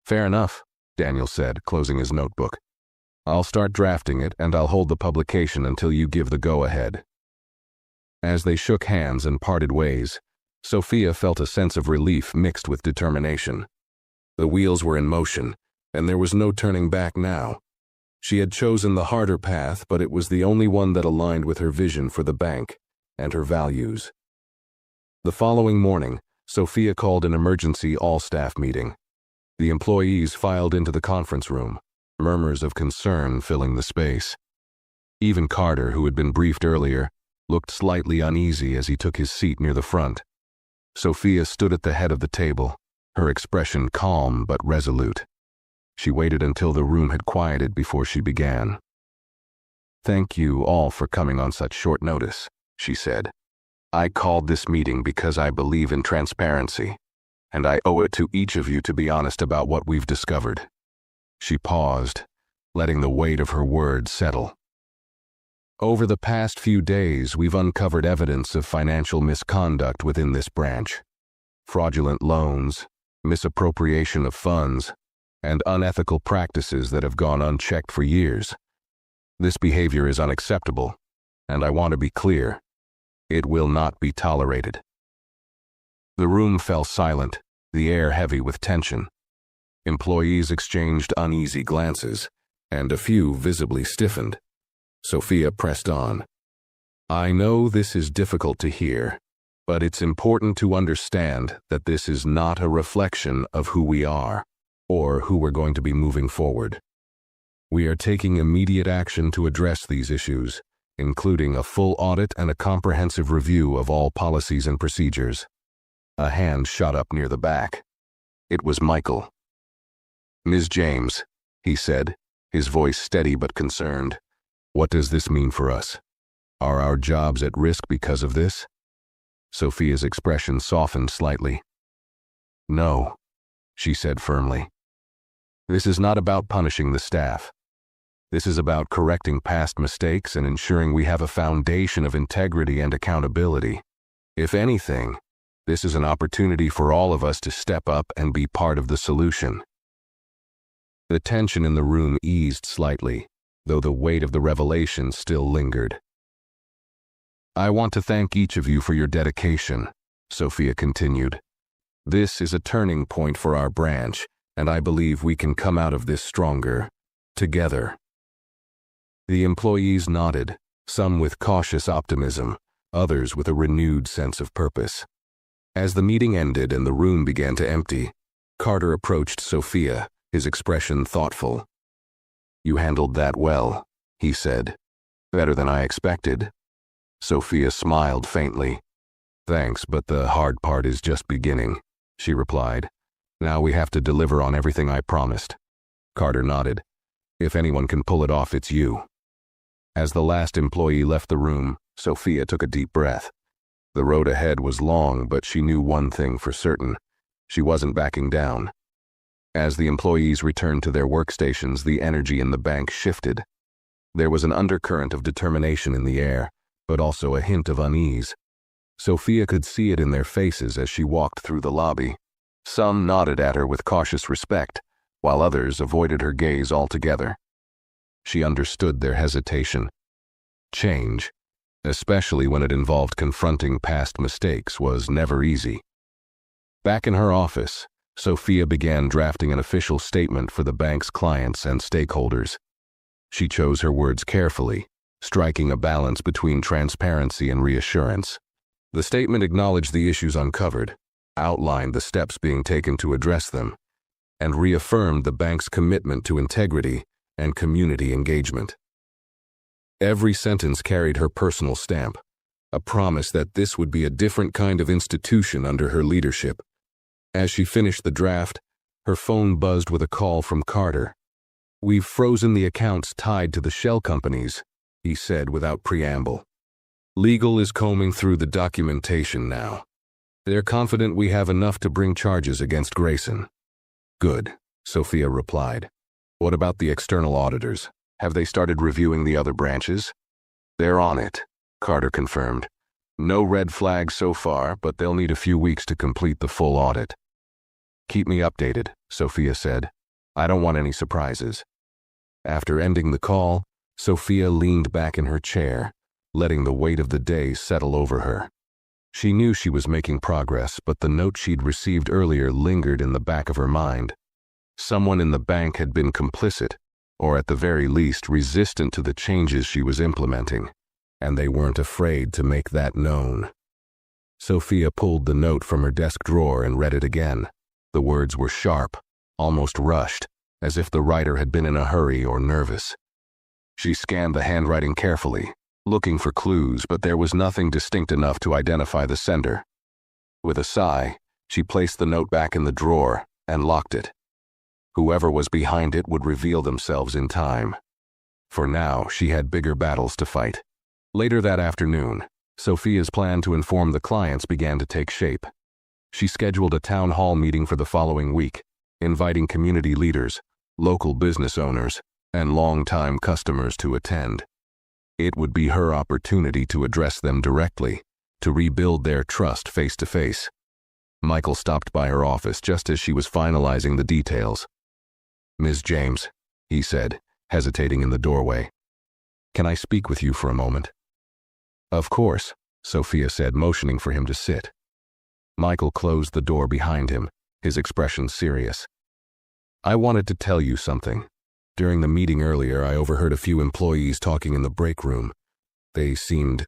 "Fair enough," Daniel said, closing his notebook. "I'll start drafting it and I'll hold the publication until you give the go-ahead." As they shook hands and parted ways, Sophia felt a sense of relief mixed with determination. The wheels were in motion, and there was no turning back now. She had chosen the harder path, but it was the only one that aligned with her vision for the bank and her values. The following morning, Sophia called an emergency all-staff meeting. The employees filed into the conference room, murmurs of concern filling the space. Even Carter, who had been briefed earlier, looked slightly uneasy as he took his seat near the front. Sophia stood at the head of the table, her expression calm but resolute. She waited until the room had quieted before she began. "Thank you all for coming on such short notice," she said. "I called this meeting because I believe in transparency, and I owe it to each of you to be honest about what we've discovered." She paused, letting the weight of her words settle. "Over the past few days, we've uncovered evidence of financial misconduct within this branch. Fraudulent loans, misappropriation of funds, and unethical practices that have gone unchecked for years. This behavior is unacceptable, and I want to be clear, it will not be tolerated." The room fell silent, the air heavy with tension. Employees exchanged uneasy glances, and a few visibly stiffened. Sophia pressed on. I know this is difficult to hear, but it's important to understand that this is not a reflection of who we are, or who we're going to be moving forward. We are taking immediate action to address these issues, including a full audit and a comprehensive review of all policies and procedures. A hand shot up near the back. It was Michael. Ms. James, he said, his voice steady but concerned. What does this mean for us? Are our jobs at risk because of this? Sophia's expression softened slightly. No, she said firmly. This is not about punishing the staff. This is about correcting past mistakes and ensuring we have a foundation of integrity and accountability. If anything, this is an opportunity for all of us to step up and be part of the solution. The tension in the room eased slightly, though the weight of the revelation still lingered. I want to thank each of you for your dedication, Sophia continued. This is a turning point for our branch, and I believe we can come out of this stronger, together. The employees nodded, some with cautious optimism, others with a renewed sense of purpose. As the meeting ended and the room began to empty, Carter approached Sophia, his expression thoughtful. You handled that well, he said. Better than I expected. Sophia smiled faintly. Thanks, but the hard part is just beginning, she replied. Now we have to deliver on everything I promised. Carter nodded. If anyone can pull it off, it's you. As the last employee left the room, Sophia took a deep breath. The road ahead was long, but she knew one thing for certain. She wasn't backing down. As the employees returned to their workstations, the energy in the bank shifted. There was an undercurrent of determination in the air, but also a hint of unease. Sophia could see it in their faces as she walked through the lobby. Some nodded at her with cautious respect, while others avoided her gaze altogether. She understood their hesitation. Change, especially when it involved confronting past mistakes, was never easy. Back in her office, Sophia began drafting an official statement for the bank's clients and stakeholders. She chose her words carefully, striking a balance between transparency and reassurance. The statement acknowledged the issues uncovered, outlined the steps being taken to address them, and reaffirmed the bank's commitment to integrity and community engagement. Every sentence carried her personal stamp, a promise that this would be a different kind of institution under her leadership. As she finished the draft, her phone buzzed with a call from Carter. We've frozen the accounts tied to the shell companies, he said without preamble. Legal is combing through the documentation now. They're confident we have enough to bring charges against Grayson. Good, Sophia replied. What about the external auditors? Have they started reviewing the other branches? They're on it, Carter confirmed. No red flags so far, but they'll need a few weeks to complete the full audit. Keep me updated, Sophia said. I don't want any surprises. After ending the call, Sophia leaned back in her chair, letting the weight of the day settle over her. She knew she was making progress, but the note she'd received earlier lingered in the back of her mind. Someone in the bank had been complicit, or at the very least resistant to the changes she was implementing, and they weren't afraid to make that known. Sophia pulled the note from her desk drawer and read it again. The words were sharp, almost rushed, as if the writer had been in a hurry or nervous. She scanned the handwriting carefully, looking for clues, but there was nothing distinct enough to identify the sender. With a sigh, she placed the note back in the drawer and locked it. Whoever was behind it would reveal themselves in time. For now, she had bigger battles to fight. Later that afternoon, Sophia's plan to inform the clients began to take shape. She scheduled a town hall meeting for the following week, inviting community leaders, local business owners, and longtime customers to attend. It would be her opportunity to address them directly, to rebuild their trust face to face. Michael stopped by her office just as she was finalizing the details. Ms. James, he said, hesitating in the doorway. Can I speak with you for a moment? Of course, Sophia said, motioning for him to sit. Michael closed the door behind him, his expression serious. I wanted to tell you something. During the meeting earlier, I overheard a few employees talking in the break room. They seemed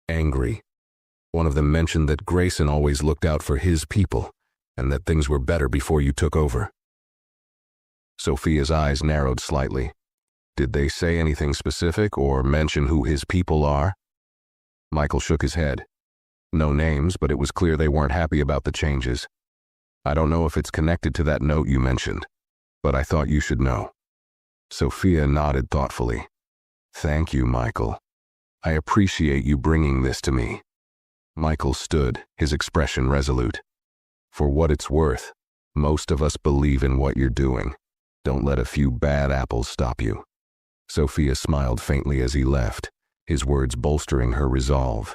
angry. One of them mentioned that Grayson always looked out for his people, and that things were better before you took over. Sophia's eyes narrowed slightly. Did they say anything specific or mention who his people are? Michael shook his head. No names, but it was clear they weren't happy about the changes. I don't know if it's connected to that note you mentioned, but I thought you should know. Sophia nodded thoughtfully. Thank you, Michael. I appreciate you bringing this to me. Michael stood, his expression resolute. For what it's worth, most of us believe in what you're doing. Don't let a few bad apples stop you. Sophia smiled faintly as he left, his words bolstering her resolve.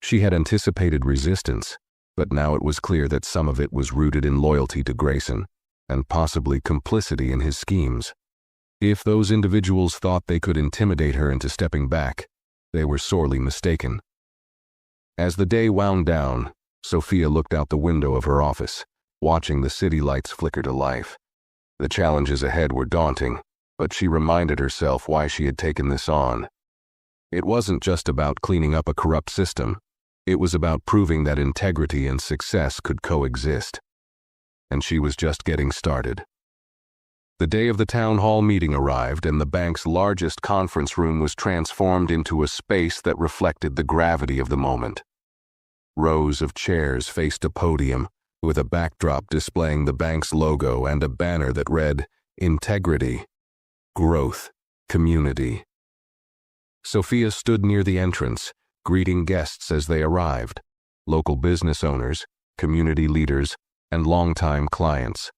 She had anticipated resistance, but now it was clear that some of it was rooted in loyalty to Grayson, and possibly complicity in his schemes. If those individuals thought they could intimidate her into stepping back, they were sorely mistaken. As the day wound down, Sophia looked out the window of her office, watching the city lights flicker to life. The challenges ahead were daunting, but she reminded herself why she had taken this on. It wasn't just about cleaning up a corrupt system. It was about proving that integrity and success could coexist. And she was just getting started. The day of the town hall meeting arrived, and the bank's largest conference room was transformed into a space that reflected the gravity of the moment. Rows of chairs faced a podium, with a backdrop displaying the bank's logo and a banner that read, Integrity, Growth, Community. Sophia stood near the entrance, greeting guests as they arrived, local business owners, community leaders, and longtime clients.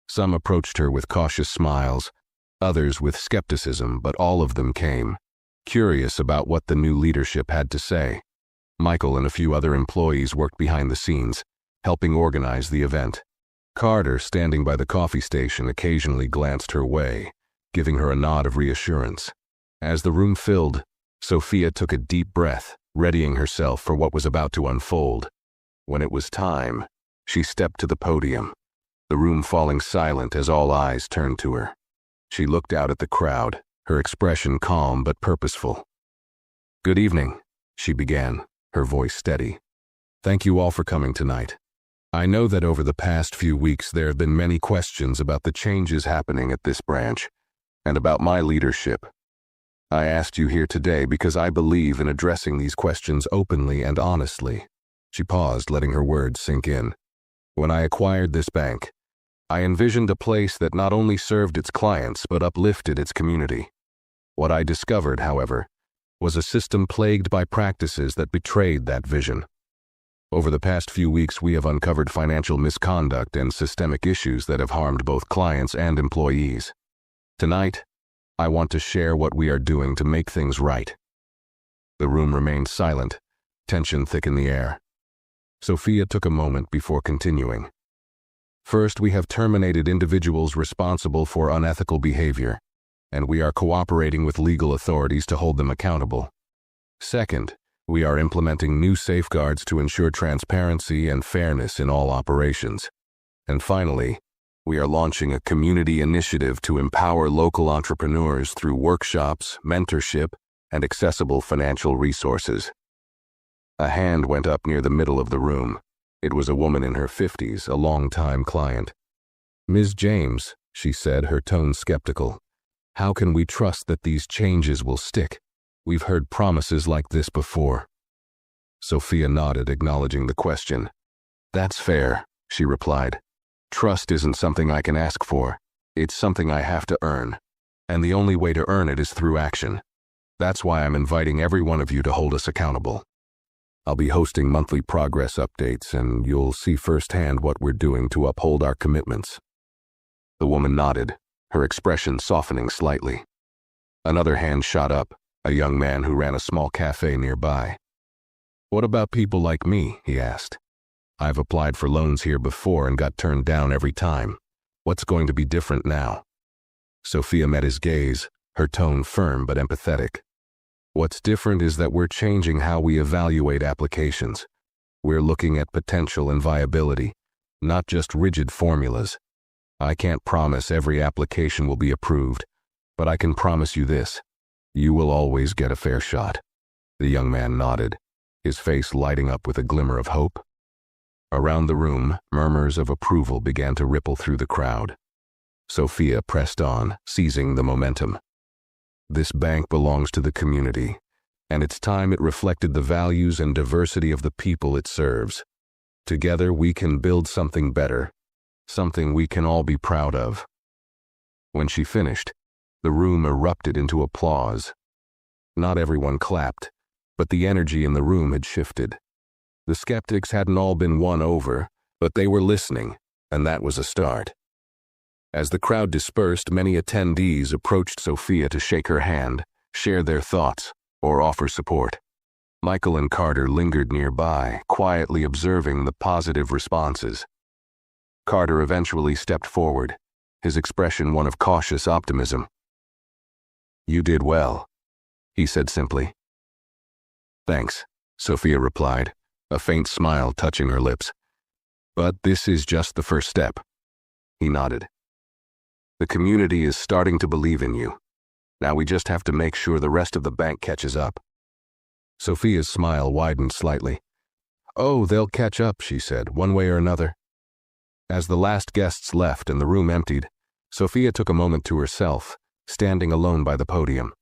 Some approached her with cautious smiles, others with skepticism, but all of them came, curious about what the new leadership had to say. Michael and a few other employees worked behind the scenes, helping organize the event. Carter, standing by the coffee station, occasionally glanced her way, giving her a nod of reassurance. As the room filled, Sophia took a deep breath, readying herself for what was about to unfold. When it was time, she stepped to the podium, the room falling silent as all eyes turned to her. She looked out at the crowd, her expression calm but purposeful. Good evening, she began, her voice steady. Thank you all for coming tonight. I know that over the past few weeks there have been many questions about the changes happening at this branch, and about my leadership. I asked you here today because I believe in addressing these questions openly and honestly. She paused, letting her words sink in. When I acquired this bank, I envisioned a place that not only served its clients but uplifted its community. What I discovered, however, was a system plagued by practices that betrayed that vision. Over the past few weeks, we have uncovered financial misconduct and systemic issues that have harmed both clients and employees. Tonight, I want to share what we are doing to make things right. The room remained silent, tension thick in the air. Sophia took a moment before continuing. First, we have terminated individuals responsible for unethical behavior, and we are cooperating with legal authorities to hold them accountable. Second, we are implementing new safeguards to ensure transparency and fairness in all operations. And finally, we are launching a community initiative to empower local entrepreneurs through workshops, mentorship, and accessible financial resources. A hand went up near the middle of the room. It was a woman in her 50s, a long-time client. Ms. James, she said, her tone skeptical. How can we trust that these changes will stick? We've heard promises like this before. Sophia nodded, acknowledging the question. That's fair, she replied. Trust isn't something I can ask for. It's something I have to earn. And the only way to earn it is through action. That's why I'm inviting every one of you to hold us accountable. I'll be hosting monthly progress updates, and you'll see firsthand what we're doing to uphold our commitments. The woman nodded, her expression softening slightly. Another hand shot up, a young man who ran a small cafe nearby. What about people like me? He asked. I've applied for loans here before and got turned down every time. What's going to be different now? Sophia met his gaze, her tone firm but empathetic. What's different is that we're changing how we evaluate applications. We're looking at potential and viability, not just rigid formulas. I can't promise every application will be approved, but I can promise you this. You will always get a fair shot." The young man nodded, his face lighting up with a glimmer of hope. Around the room, murmurs of approval began to ripple through the crowd. Sophia pressed on, seizing the momentum. This bank belongs to the community, and it's time it reflected the values and diversity of the people it serves. Together we can build something better, something we can all be proud of. When she finished, the room erupted into applause. Not everyone clapped, but the energy in the room had shifted. The skeptics hadn't all been won over, but they were listening, and that was a start. As the crowd dispersed, many attendees approached Sophia to shake her hand, share their thoughts, or offer support. Michael and Carter lingered nearby, quietly observing the positive responses. Carter eventually stepped forward, his expression one of cautious optimism. "You did well," he said simply. "Thanks," Sophia replied, a faint smile touching her lips. "But this is just the first step." He nodded. "The community is starting to believe in you. Now we just have to make sure the rest of the bank catches up." Sophia's smile widened slightly. "Oh, they'll catch up," she said, "one way or another." As the last guests left and the room emptied, Sophia took a moment to herself, standing alone by the podium.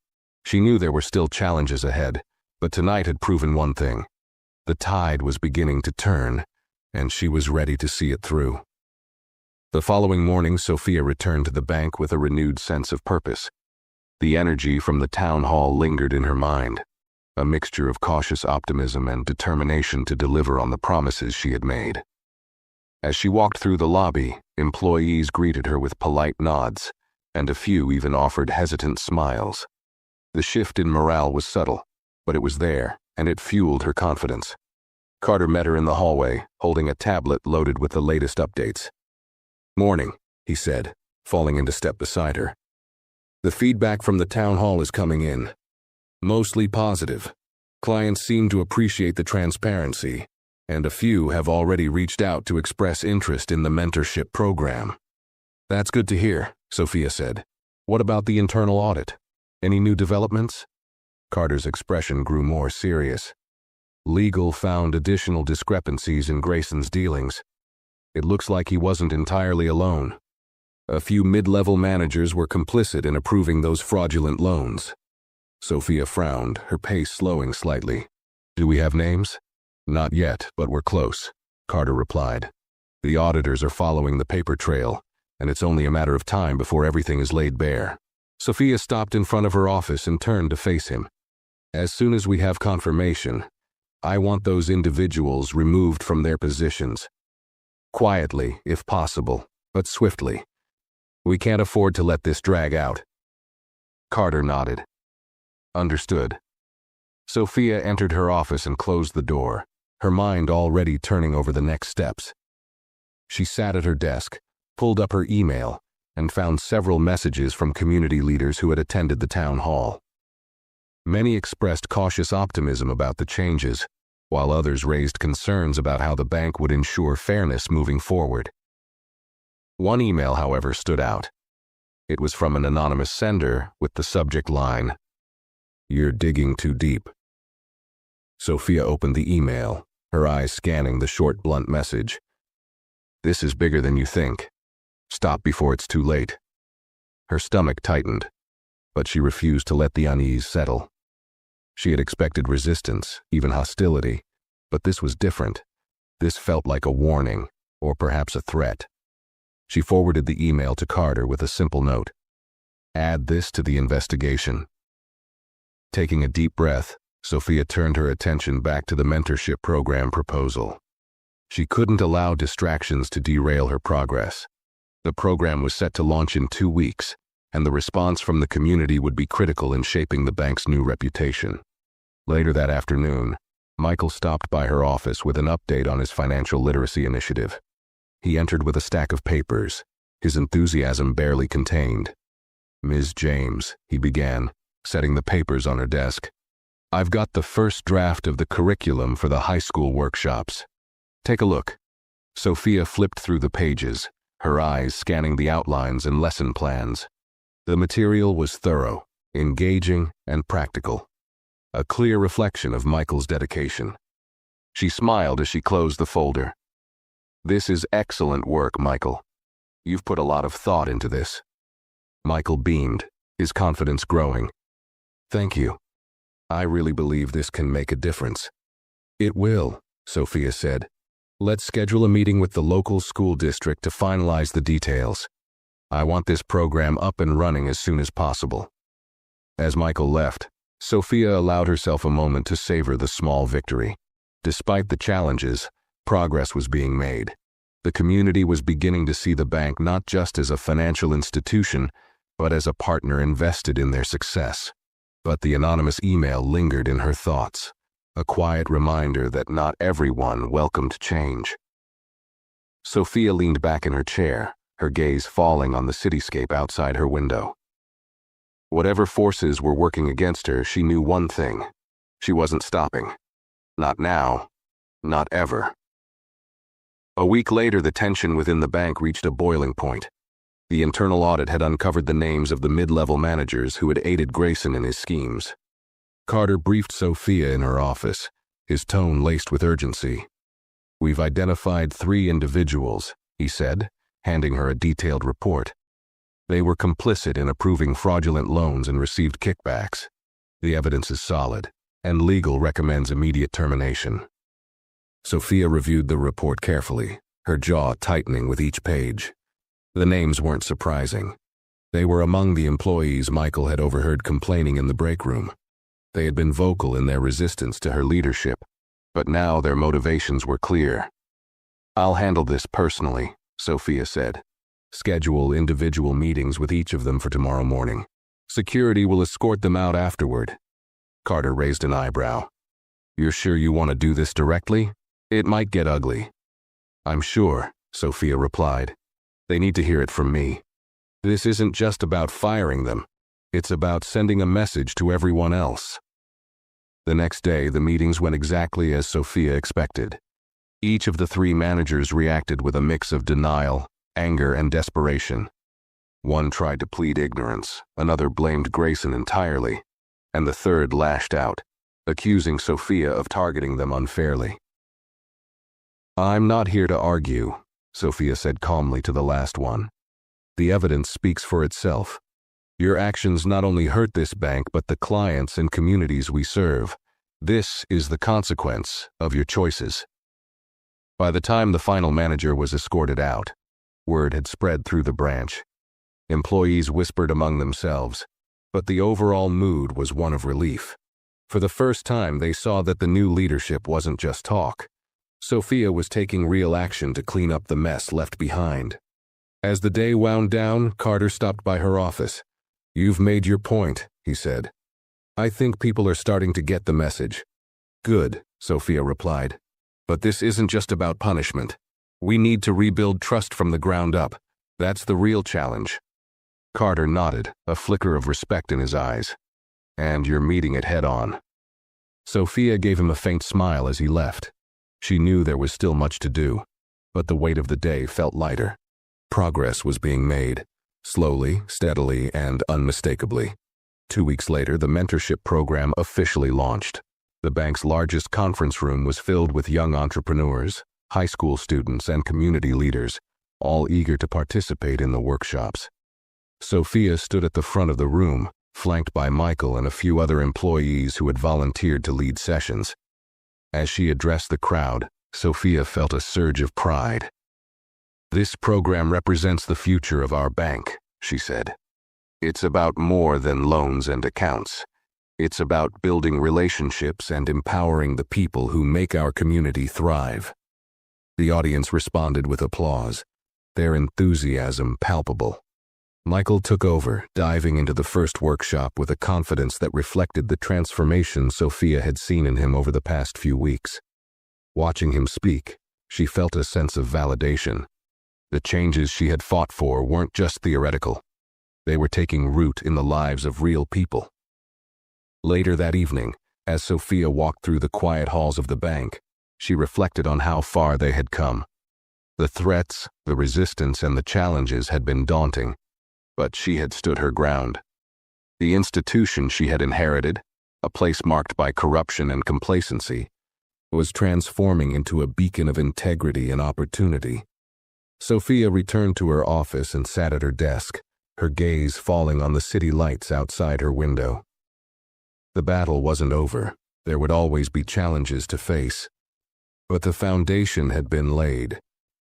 She knew there were still challenges ahead, but tonight had proven one thing. The tide was beginning to turn, and she was ready to see it through. The following morning, Sophia returned to the bank with a renewed sense of purpose. The energy from the town hall lingered in her mind, a mixture of cautious optimism and determination to deliver on the promises she had made. As she walked through the lobby, employees greeted her with polite nods, and a few even offered hesitant smiles. The shift in morale was subtle, but it was there, and it fueled her confidence. Carter met her in the hallway, holding a tablet loaded with the latest updates. "Morning," he said, falling into step beside her. "The feedback from the town hall is coming in. Mostly positive. Clients seem to appreciate the transparency, and a few have already reached out to express interest in the mentorship program." "That's good to hear," Sophia said. "What about the internal audit? Any new developments?" Carter's expression grew more serious. Legal found additional discrepancies in Grayson's dealings. It looks like he wasn't entirely alone. A few mid-level managers were complicit in approving those fraudulent loans. Sophia frowned, her pace slowing slightly. "Do we have names?" "Not yet, but we're close," Carter replied. "The auditors are following the paper trail, and it's only a matter of time before everything is laid bare." Sophia stopped in front of her office and turned to face him. "As soon as we have confirmation, I want those individuals removed from their positions. Quietly, if possible, but swiftly. We can't afford to let this drag out." Carter nodded. "Understood." Sophia entered her office and closed the door, her mind already turning over the next steps. She sat at her desk, pulled up her email, and found several messages from community leaders who had attended the town hall. Many expressed cautious optimism about the changes, while others raised concerns about how the bank would ensure fairness moving forward. One email, however, stood out. It was from an anonymous sender with the subject line, "You're digging too deep." Sophia opened the email, her eyes scanning the short, blunt message. "This is bigger than you think. Stop before it's too late." Her stomach tightened, but she refused to let the unease settle. She had expected resistance, even hostility, but this was different. This felt like a warning, or perhaps a threat. She forwarded the email to Carter with a simple note. "Add this to the investigation." Taking a deep breath, Sophia turned her attention back to the mentorship program proposal. She couldn't allow distractions to derail her progress. The program was set to launch in 2 weeks, and the response from the community would be critical in shaping the bank's new reputation. Later that afternoon, Michael stopped by her office with an update on his financial literacy initiative. He entered with a stack of papers, his enthusiasm barely contained. "Ms. James," he began, setting the papers on her desk. "I've got the first draft of the curriculum for the high school workshops. Take a look." Sophia flipped through the pages, her eyes scanning the outlines and lesson plans. The material was thorough, engaging, and practical, a clear reflection of Michael's dedication. She smiled as she closed the folder. "This is excellent work, Michael. You've put a lot of thought into this." Michael beamed, his confidence growing. "Thank you. I really believe this can make a difference." "It will," Sophia said. "Let's schedule a meeting with the local school district to finalize the details. I want this program up and running as soon as possible." As Michael left, Sophia allowed herself a moment to savor the small victory. Despite the challenges, progress was being made. The community was beginning to see the bank not just as a financial institution, but as a partner invested in their success. But the anonymous email lingered in her thoughts, a quiet reminder that not everyone welcomed change. Sophia leaned back in her chair, her gaze falling on the cityscape outside her window. Whatever forces were working against her, she knew one thing: she wasn't stopping. Not now. Not ever. A week later, the tension within the bank reached a boiling point. The internal audit had uncovered the names of the mid-level managers who had aided Grayson in his schemes. Carter briefed Sophia in her office, his tone laced with urgency. "We've identified 3 individuals," he said, handing her a detailed report. "They were complicit in approving fraudulent loans and received kickbacks. The evidence is solid, and legal recommends immediate termination." Sophia reviewed the report carefully, her jaw tightening with each page. The names weren't surprising. They were among the employees Michael had overheard complaining in the break room. They had been vocal in their resistance to her leadership, but now their motivations were clear. "I'll handle this personally," Sophia said. "Schedule individual meetings with each of them for tomorrow morning. Security will escort them out afterward." Carter raised an eyebrow. "You're sure you want to do this directly? It might get ugly." "I'm sure," Sophia replied. "They need to hear it from me. This isn't just about firing them. It's about sending a message to everyone else." The next day, the meetings went exactly as Sophia expected. Each of the 3 managers reacted with a mix of denial, anger, and desperation. One tried to plead ignorance, another blamed Grayson entirely, and the third lashed out, accusing Sophia of targeting them unfairly. "I'm not here to argue," Sophia said calmly to the last one. "The evidence speaks for itself. Your actions not only hurt this bank but the clients and communities we serve. This is the consequence of your choices." By the time the final manager was escorted out, word had spread through the branch. Employees whispered among themselves, but the overall mood was one of relief. For the first time, they saw that the new leadership wasn't just talk. Sophia was taking real action to clean up the mess left behind. As the day wound down, Carter stopped by her office. "You've made your point," he said. "I think people are starting to get the message." "Good," Sophia replied. "But this isn't just about punishment. We need to rebuild trust from the ground up. That's the real challenge." Carter nodded, a flicker of respect in his eyes. "And you're meeting it head on." Sophia gave him a faint smile as he left. She knew there was still much to do, but the weight of the day felt lighter. Progress was being made, slowly, steadily, and unmistakably. 2 weeks later, the mentorship program officially launched. The bank's largest conference room was filled with young entrepreneurs, high school students, and community leaders, all eager to participate in the workshops. Sophia stood at the front of the room, flanked by Michael and a few other employees who had volunteered to lead sessions. As she addressed the crowd, Sophia felt a surge of pride. "This program represents the future of our bank," she said. "It's about more than loans and accounts. It's about building relationships and empowering the people who make our community thrive." The audience responded with applause, their enthusiasm palpable. Michael took over, diving into the first workshop with a confidence that reflected the transformation Sophia had seen in him over the past few weeks. Watching him speak, she felt a sense of validation. The changes she had fought for weren't just theoretical. They were taking root in the lives of real people. Later that evening, as Sophia walked through the quiet halls of the bank, she reflected on how far they had come. The threats, the resistance, and the challenges had been daunting, but she had stood her ground. The institution she had inherited, a place marked by corruption and complacency, was transforming into a beacon of integrity and opportunity. Sophia returned to her office and sat at her desk, her gaze falling on the city lights outside her window. The battle wasn't over. There would always be challenges to face. But the foundation had been laid.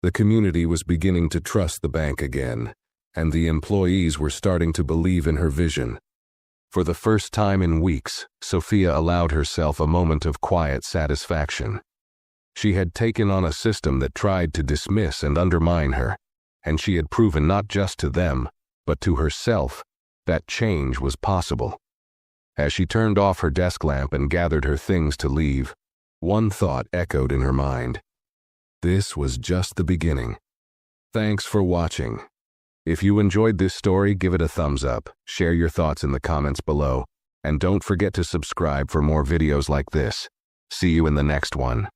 The community was beginning to trust the bank again, and the employees were starting to believe in her vision. For the first time in weeks, Sophia allowed herself a moment of quiet satisfaction. She had taken on a system that tried to dismiss and undermine her, and she had proven not just to them, but to herself, that change was possible. As she turned off her desk lamp and gathered her things to leave, one thought echoed in her mind. This was just the beginning. Thanks for watching. If you enjoyed this story, give it a thumbs up, share your thoughts in the comments below, and don't forget to subscribe for more videos like this. See you in the next one.